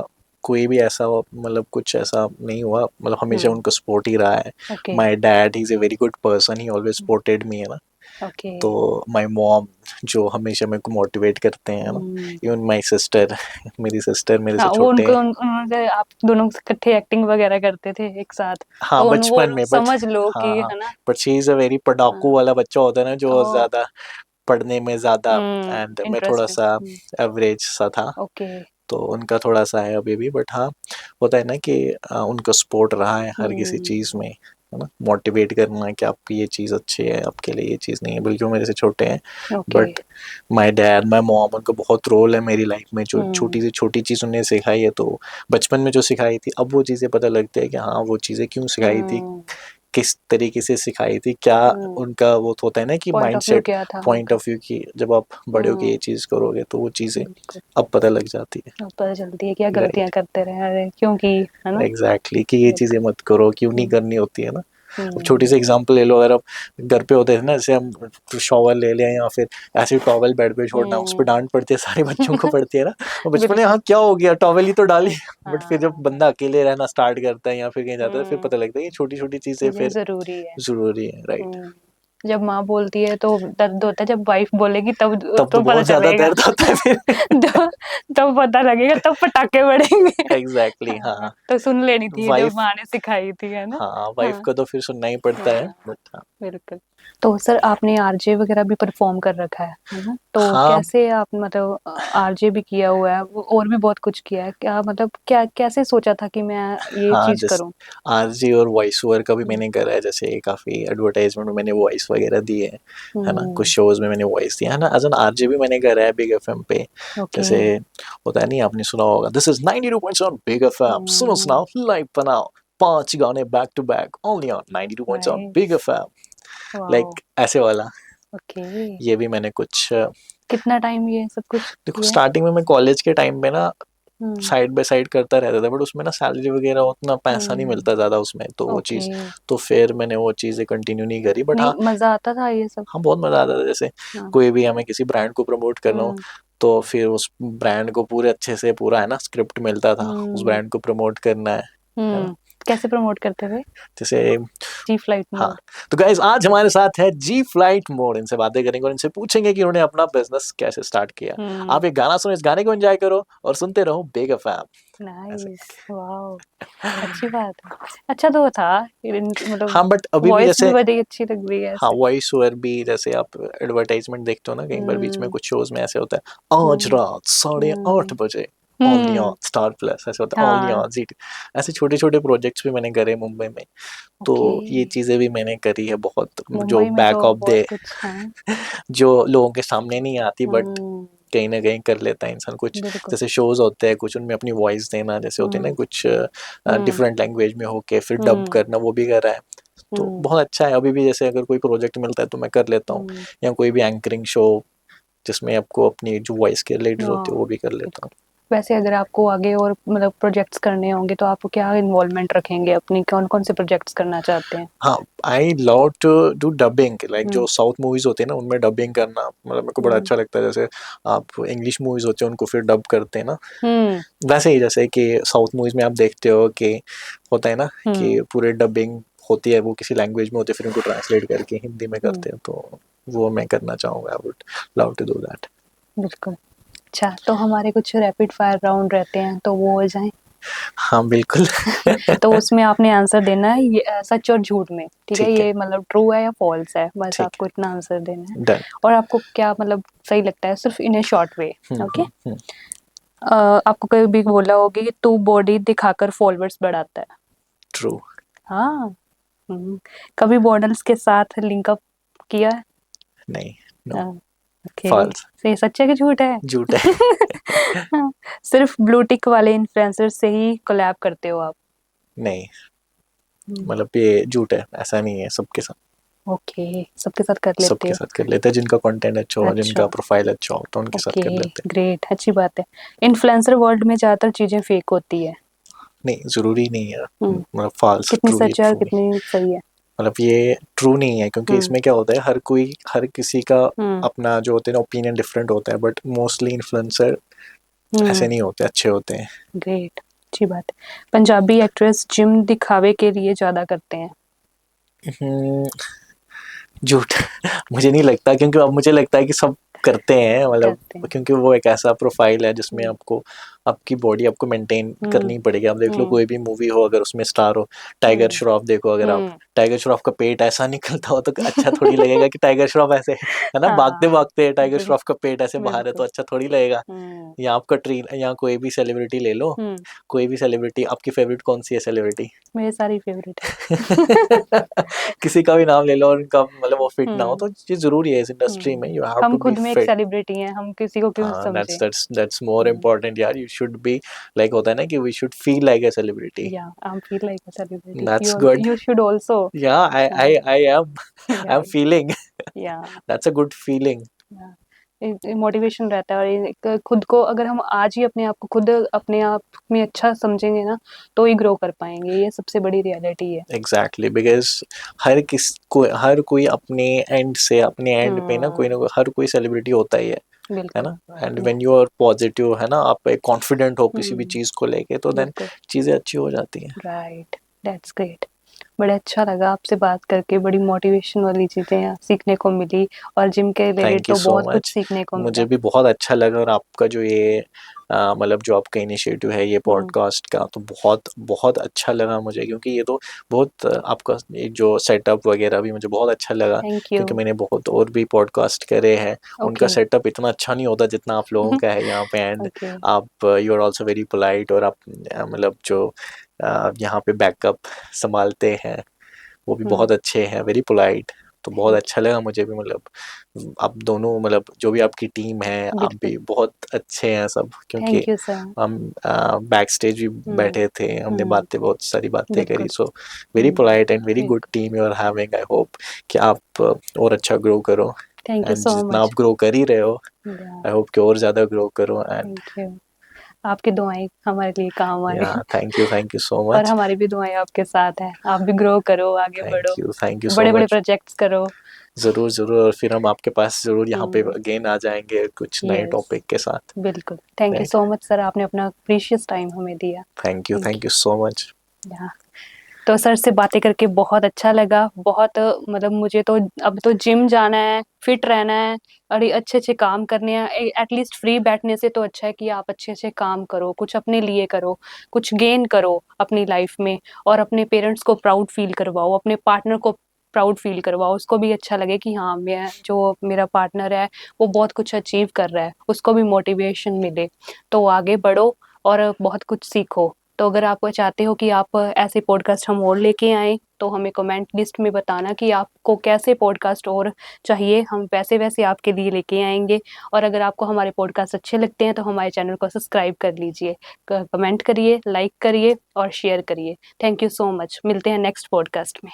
कोई भी ऐसा मतलब कुछ ऐसा नहीं हुआ, मतलब हमेशा उनका सपोर्ट ही रहा है। Okay my dad he is a very good person, he always supported me, है ना। ओके तो माय मॉम जो हमेशा मेरे को मोटिवेट करते हैं, है ना। इवन माय सिस्टर मेरी सिस्टर मेरे हाँ से वो छोटे हैं। उन्होंने आप दोनों इकट्ठे एक्टिंग वगैरह करते थे एक साथ, हाँ तो वो बचपन में, बट समझ लो कि हाँ हाँ, है ना। But she is a very पढ़ाकू वाला बच्चा होता है ना, जो ओ ज़्यादा पढ़ने में ज़्यादा, एंड मैं थोड़ा इंटरेस्टिंग। सा एवरेज सा था। ओके तो उनका थोड़ा सा है अभी भी, बट हाँ होता है ना कि उनका सपोर्ट रहा है हर किसी चीज़ में, है ना। मोटिवेट करना कि आपकी ये चीज़ अच्छी है, आपके लिए ये चीज़ नहीं है, बल्कि वो मेरे से छोटे हैं। Okay but my dad my mom, उनका बहुत रोल है मेरी लाइफ में। जो छोटी से छोटी चीज़ उन्हें सिखाई है, तो बचपन में जो सिखाई थी, अब वो चीज़ें पता लगती है कि हाँ वो चीज़ें क्यों सिखाई थी, किस तरीके से सिखाई थी, क्या उनका वो होता है ना कि पॉइंट ऑफ व्यू माइंडसेट, क्या था पॉइंट उनका। ऑफ व्यू की जब आप बड़े होके ये चीज़ करोगे तो वो चीज़ें बिल्कुल अब पता लग जाती है। अब पता चलती है क्या गलतियां राइट, करते रहे, अरे क्योंकि है ना। एग्जैक्टली कि ये चीज़ें बिल्कुल मत करो, क्यों नहीं करनी होती है ना। अब छोटी सी हम्म, एग्जांपल ले लो, अगर आप घर पे होते थे ना, जैसे हम शॉवर ले लें या फिर ऐसे टॉवल बेड पे छोड़ना, उस पर हम्म, डांट पड़ती है, सारे बच्चों को पड़ती है ना। और बचपन में बिल्कुल हाँ क्या हो गया, टॉवल ही तो डाली। बट फिर जब हाँ बंदा अकेले रहना स्टार्ट करता है या फिर कहीं जाता है, फिर हम्म, पता लगता है ये छोटी छोटी चीज़ें ये फिर जरूरी है। ज़रूरी है। राइट, हम्म, जब माँ बोलती है तो दर्द होता है, जब वाइफ बोलेगी तब तब तो तो पता बहुत ज़्यादा चलेगा। दर्द होता है फिर। तो तब पता लगेगा, तब पटाखे पड़ेंगे। एग्जैक्टली हाँ, हाँ, तो सुन लेनी थी जो वाइफ, माँ ने सिखाई थी, है ना। हाँ वाइफ हाँ को तो फिर सुनना ही पड़ता है, हाँ बट हाँ। बिल्कुल। तो सर आपने आरजे वगैरह भी परफॉर्म कर रखा है ना, तो हाँ कैसे आप मतलब आरजे भी किया हुआ है और भी बहुत कुछ किया है, क्या मतलब क्या कैसे सोचा था कि मैं ये हाँ, चीज जैसे करूं। आरजी और वॉइस ओवर का भी हम्म मैंने करा है, जैसे काफ़ी एडवर्टाइजमेंट में मैंने वॉइस वगैरह दी है ना। कुछ हम्म, शोज में मैंने वॉइस दिया है ना, एज एन आरजे भी मैंने करा है बिग एफएम पे। ओके जैसे होता है नहीं, आपने सुना होगा, दिस इज 92 बिग एफएम, सुनो सुनाओ लाइव बनाओ, 5 गाने back to back only on 92 big nice FM, wow like ऐसे वाला। ओके। ये भी मैंने कुछ कितना टाइम ये सब कुछ देखो किया है। स्टार्टिंग में मैं कॉलेज के टाइम पे ना हम्म साइड बाय साइड करता रहता था, बट उसमें ना सैलरी वगैरह उतना पैसा नहीं हम्म मिलता ज़्यादा उसमें, तो वो ओके। चीज़, तो फिर मैंने वो चीज़ें कंटिन्यू नहीं करी, बट नहीं हाँ। मजा आता था ये सब। हाँ बहुत मज़ा आता था, जैसे हाँ कोई भी हमें किसी ब्रांड को प्रमोट करना हो, हम्म तो फिर उस ब्रांड को पूरे अच्छे से पूरा है ना स्क्रिप्ट मिलता था, उस हम्म ब्रांड को प्रमोट करना है ना। कैसे प्रमोट करते थे। जैसे जी फ्लाइट हाँ, मोड। तो गाइज आज हमारे साथ है जी फ्लाइट मोड, इनसे बातें करेंगे और इनसे पूछेंगे कि उन्होंने अपना बिजनेस कैसे स्टार्ट किया। हम्म आप एक गाना सुनो, इस गाने को एंजॉय करो और सुनते रहो बिग एफएम ऐसे। नाइस वाओ अच्छी बात है। अच्छा तो था मतलब हाँ बट अभी भी वॉइस भी जैसे, बड़ी अच्छी लग रही है हाँ ऐसे। वॉइस ओवर भी, जैसे आप एडवर्टाइजमेंट देखते हो ना कई बार बीच में हम्म कुछ शोज में ऐसे होता है, आज हम्म रात 8:30 बजे only on hmm star plus, ऐसे होता है ओनली हाँ ऑन जी। ऐसे छोटे छोटे प्रोजेक्ट्स भी मैंने करे मुंबई में, तो ओके। ये चीज़ें भी मैंने करी है बहुत, जो मुंबई में बैक तो ऑफ बहुत दे, कुछ है। जो लोगों के सामने नहीं आती, बट हम्म कहीं ना कहीं कर लेता है इंसान कुछ। बिल्कुल जैसे शोज होते हैं कुछ, उनमें अपनी वॉइस देना, जैसे होते हैं ना हम्म कुछ हम्म डिफरेंट लैंग्वेज में होके फिर डब हम्म करना, वो भी कर रहा है। तो हम्म बहुत अच्छा है, अभी भी जैसे अगर कोई प्रोजेक्ट मिलता है तो मैं कर लेता हूँ, हम्म या कोई भी एंकरिंग शो जिसमें आपको अपनी जो वॉइस के रिलेटेड होती है वो हाँ भी कर लेता बिल्कुल। हूँ। वैसे अगर आपको आगे और मतलब प्रोजेक्ट्स करने होंगे तो आप क्या इन्वॉल्वमेंट रखेंगे अपनी, कौन कौन से प्रोजेक्ट्स करना चाहते हैं। हाँ, I love to do dubbing, like जो हम्म साउथ मूवीज होती है ना उनमें डबिंग करना, मतलब मेरे को बड़ा हम्म अच्छा लगता है। जैसे आप इंग्लिश मूवीज होती है उनको फिर डब करते हैं ना, हम्म वैसे ही जैसे कि साउथ मूवीज में आप देखते हो कि होता है ना कि हम्म पूरे डबिंग होती है, वो किसी लैंग्वेज में होती है, फिर उनको ट्रांसलेट करके हिंदी में हम्म करते हैं, तो वो मैं करना चाहूँगा, I would love to do that. बिल्कुल। अच्छा तो हमारे कुछ रैपिड फायर राउंड रहते हैं तो वो हो जाए। हाँ बिल्कुल। तो उसमें आपने आंसर देना है ये सच और झूठ में, ठीक है, ठीक है, ये मतलब ट्रू है या फॉल्स है, बस ठीक आपको इतना आंसर देना है। है, डन। और आपको क्या मतलब सही लगता है सिर्फ इन ए शॉर्ट वे। ओके। हम्म। आपको कभी भी बोला होगी कि तू बॉडी दिखाकर फॉलोअर्स बढ़ाता है। ट्रू। हाँ कभी मॉडल्स के साथ लिंक अप किया है। नहीं, नो, ओके। फॉल्स, सही सच है कि झूठ है। झूठ है। हाँ, सिर्फ ब्लू टिक वाले इन्फ्लुएंसर से ही कोलैब करते हो आप। नहीं, मतलब ये झूठ है, ऐसा नहीं है, सबके साथ, ओके सबके साथ कर लेते सबके हो। साथ कर लेते हैं, जिनका कंटेंट अच्छा हो, जिनका अच्छा प्रोफाइल अच्छा हो, तो उनके साथ ओके कर लेते हैं। ग्रेट अच्छी बात है। इन्फ्लुएंसर वर्ल्ड में ज्यादातर चीजें फेक होती है। नहीं, ज़रूरी नहीं है, हम्म मतलब फॉल्स, कितनी ट्रू ही, सच है और ट्रू ही। कितनी सही है। मतलब ये ट्रू नहीं है, क्योंकि हम्म इसमें क्या होता है, हर कोई, हर किसी का हम्म अपना जो होते हैं ना ओपिनियन डिफरेंट होता है, बट मोस्टली इन्फ्लुएंसर ऐसे हम्म नहीं होते, अच्छे होते हैं। ग्रेट। अच्छी बात है। पंजाबी एक्ट्रेस जिम दिखावे के लिए ज़्यादा करते हैं। हम्म, झूठ। मुझे नहीं लगता, क्योंकि अब मुझे लगता है कि सब करते हैं, मतलब करते हैं। क्योंकि वो एक ऐसा प्रोफाइल है जिसमें हुँ, आपको आपकी बॉडी आपको मेंटेन हुँ, करनी पड़ेगी। आप देख लो हुँ, कोई भी मूवी हो, अगर उसमें स्टार हो, टाइगर हुँ, श्रॉफ देखो, अगर आप हुँ। टाइगर श्रॉफ का पेट ऐसा निकलता हो तो अच्छा थोड़ी लगेगा कि टाइगर श्रॉफ ऐसे है ना, भागते हाँ, भागते टाइगर बिल श्रॉफ का पेट ऐसे बाहर है, तो बिल्कुल। अच्छा थोड़ी लगेगा। हुँ, या आपका ट्री, या कोई भी सेलिब्रिटी ले लो, हुँ, कोई भी सेलिब्रिटी, आपकी फेवरेट कौन सी है सेलिब्रिटी? मेरे सारी फेवरेट है। किसी का भी नाम ले लो और उनका मतलब वो फिट ना हो, हुँ, तो ये जरूरी है इस इंडस्ट्री हुँ। में, यू हैव हम टू बी खुद में एक फिट। सेलिब्रिटी हैं, हम किसी को क्यों हाँ, समझें? दैट्स मोर हुँ, इम्पोर्टेंट यार, यू शुड बी लाइक, होता है ना कि we should feel like a celebrity. yeah, I feel like a celebrity. That's good. You should also. या आई हाँ, I I am I am right, feeling. yeah, that's a good feeling. yeah. Motivation रहता है और एक खुद को अगर हम आज ही अपने आप को खुद अपने आप में अच्छा समझेंगे ना, तो ही ग्रो कर पाएंगे। ये सबसे बड़ी रियलिटी है। एग्जैक्टली, बिकॉज हर कोई अपने एंड से, अपने एंड पे हम्म, ना हर कोई सेलिब्रिटी होता ही है बिल्कुल। ना। एंड या, व्हेन यू आर पॉजिटिव, है ना, आप कॉन्फिडेंट हो किसी भी हम्म, चीज को लेके, तो देन बिल्कुल। चीजें अच्छी हो जाती हैं। Right, that's great. बड़ा अच्छा लगा आपसे बात करके, बड़ी मोटिवेशन वाली चीज़ें सीखने को मिली और जिम के रिलेटेड थैंक यू तो सो बहुत कुछ मच। सीखने को मुझे मिला। भी बहुत अच्छा लगा, और आपका जो ये मतलब जो आपका इनिशिएटिव है ये हुँ, पॉडकास्ट का, तो बहुत बहुत अच्छा लगा मुझे, क्योंकि ये तो बहुत आपका ये जो सेटअप वगैरह भी मुझे बहुत अच्छा लगा। Thank you. क्योंकि मैंने बहुत और भी पॉडकास्ट करे हैं, उनका ओके, सेटअप इतना अच्छा नहीं होता जितना आप लोगों का है यहाँ पे। एंड ओके, आप you are also very polite, और आप मतलब जो यहाँ पे बैकअप संभालते हैं वो भी हुँ, बहुत अच्छे हैं, वेरी पोलाइट। तो बहुत थैंक अच्छा लगा मुझे भी, मतलब आप दोनों, मतलब जो भी आपकी टीम है, आप बिल्कुल, भी बहुत अच्छे हैं सब, क्योंकि थैंक यू सर। हम बैक स्टेज भी हुँ, बैठे थे, हमने हुँ, बातें, बहुत सारी बातें करी। बिल्कुल, so very hmm, polite and very good बिल्कुल। Team you are having. I hope कि आप और अच्छा ग्रो करो, थैंक यू एंड सो जितना मच। आप ग्रो कर ही रहे हो, या, आई होप कि और ज़्यादा ग्रो करो। And thank you. आपकी दुआएँ हमारे लिए काम आए या थैंक यू सो और मच। हमारी भी दुआएँ आपके साथ हैं। आप भी ग्रो करो, आगे बढ़ो, थैंक यू सो बड़े-बड़े मच। प्रोजेक्ट्स करो। ज़रूर ज़रूर, और फिर हम आपके पास ज़रूर यहाँ पे हुँ, अगेन आ जाएंगे कुछ नए यस, टॉपिक के साथ। बिल्कुल। Thank you right. So much sir, आपने अपना प्रीशियस टाइम हमें दिया। Thank thank you so much. You. या, तो सर से बातें करके बहुत अच्छा लगा। बहुत मतलब मुझे तो अब तो जिम जाना है, फिट रहना है और ये अच्छे-अच्छे काम करने हैं। एटलीस्ट फ्री बैठने से तो अच्छा है कि आप अच्छे-अच्छे काम करो, कुछ अपने लिए करो, कुछ गेन करो अपनी लाइफ में और अपने पेरेंट्स को प्राउड फील करवाओ, अपने पार्टनर को प्राउड फील करवाओ। उसको भी अच्छा लगे कि हाँ, मैं जो मेरा पार्टनर है, वो बहुत कुछ अचीव कर रहा है, उसको भी मोटिवेशन मिले। तो आगे बढ़ो और बहुत कुछ सीखो। तो अगर आप चाहते हो कि आप ऐसे पॉडकास्ट हम और लेके आएँ, तो हमें कमेंट लिस्ट में बताना कि आपको कैसे पॉडकास्ट और चाहिए, हम वैसे-वैसे आपके लिए लेके आएँगे। और अगर आपको हमारे पॉडकास्ट अच्छे लगते हैं, तो हमारे चैनल को सब्सक्राइब कर लीजिए। क कमेंट करिए, लाइक करिए और शेयर करिए। Thank you so much. मिलते हैं नेक्स्ट पॉडकास्ट में।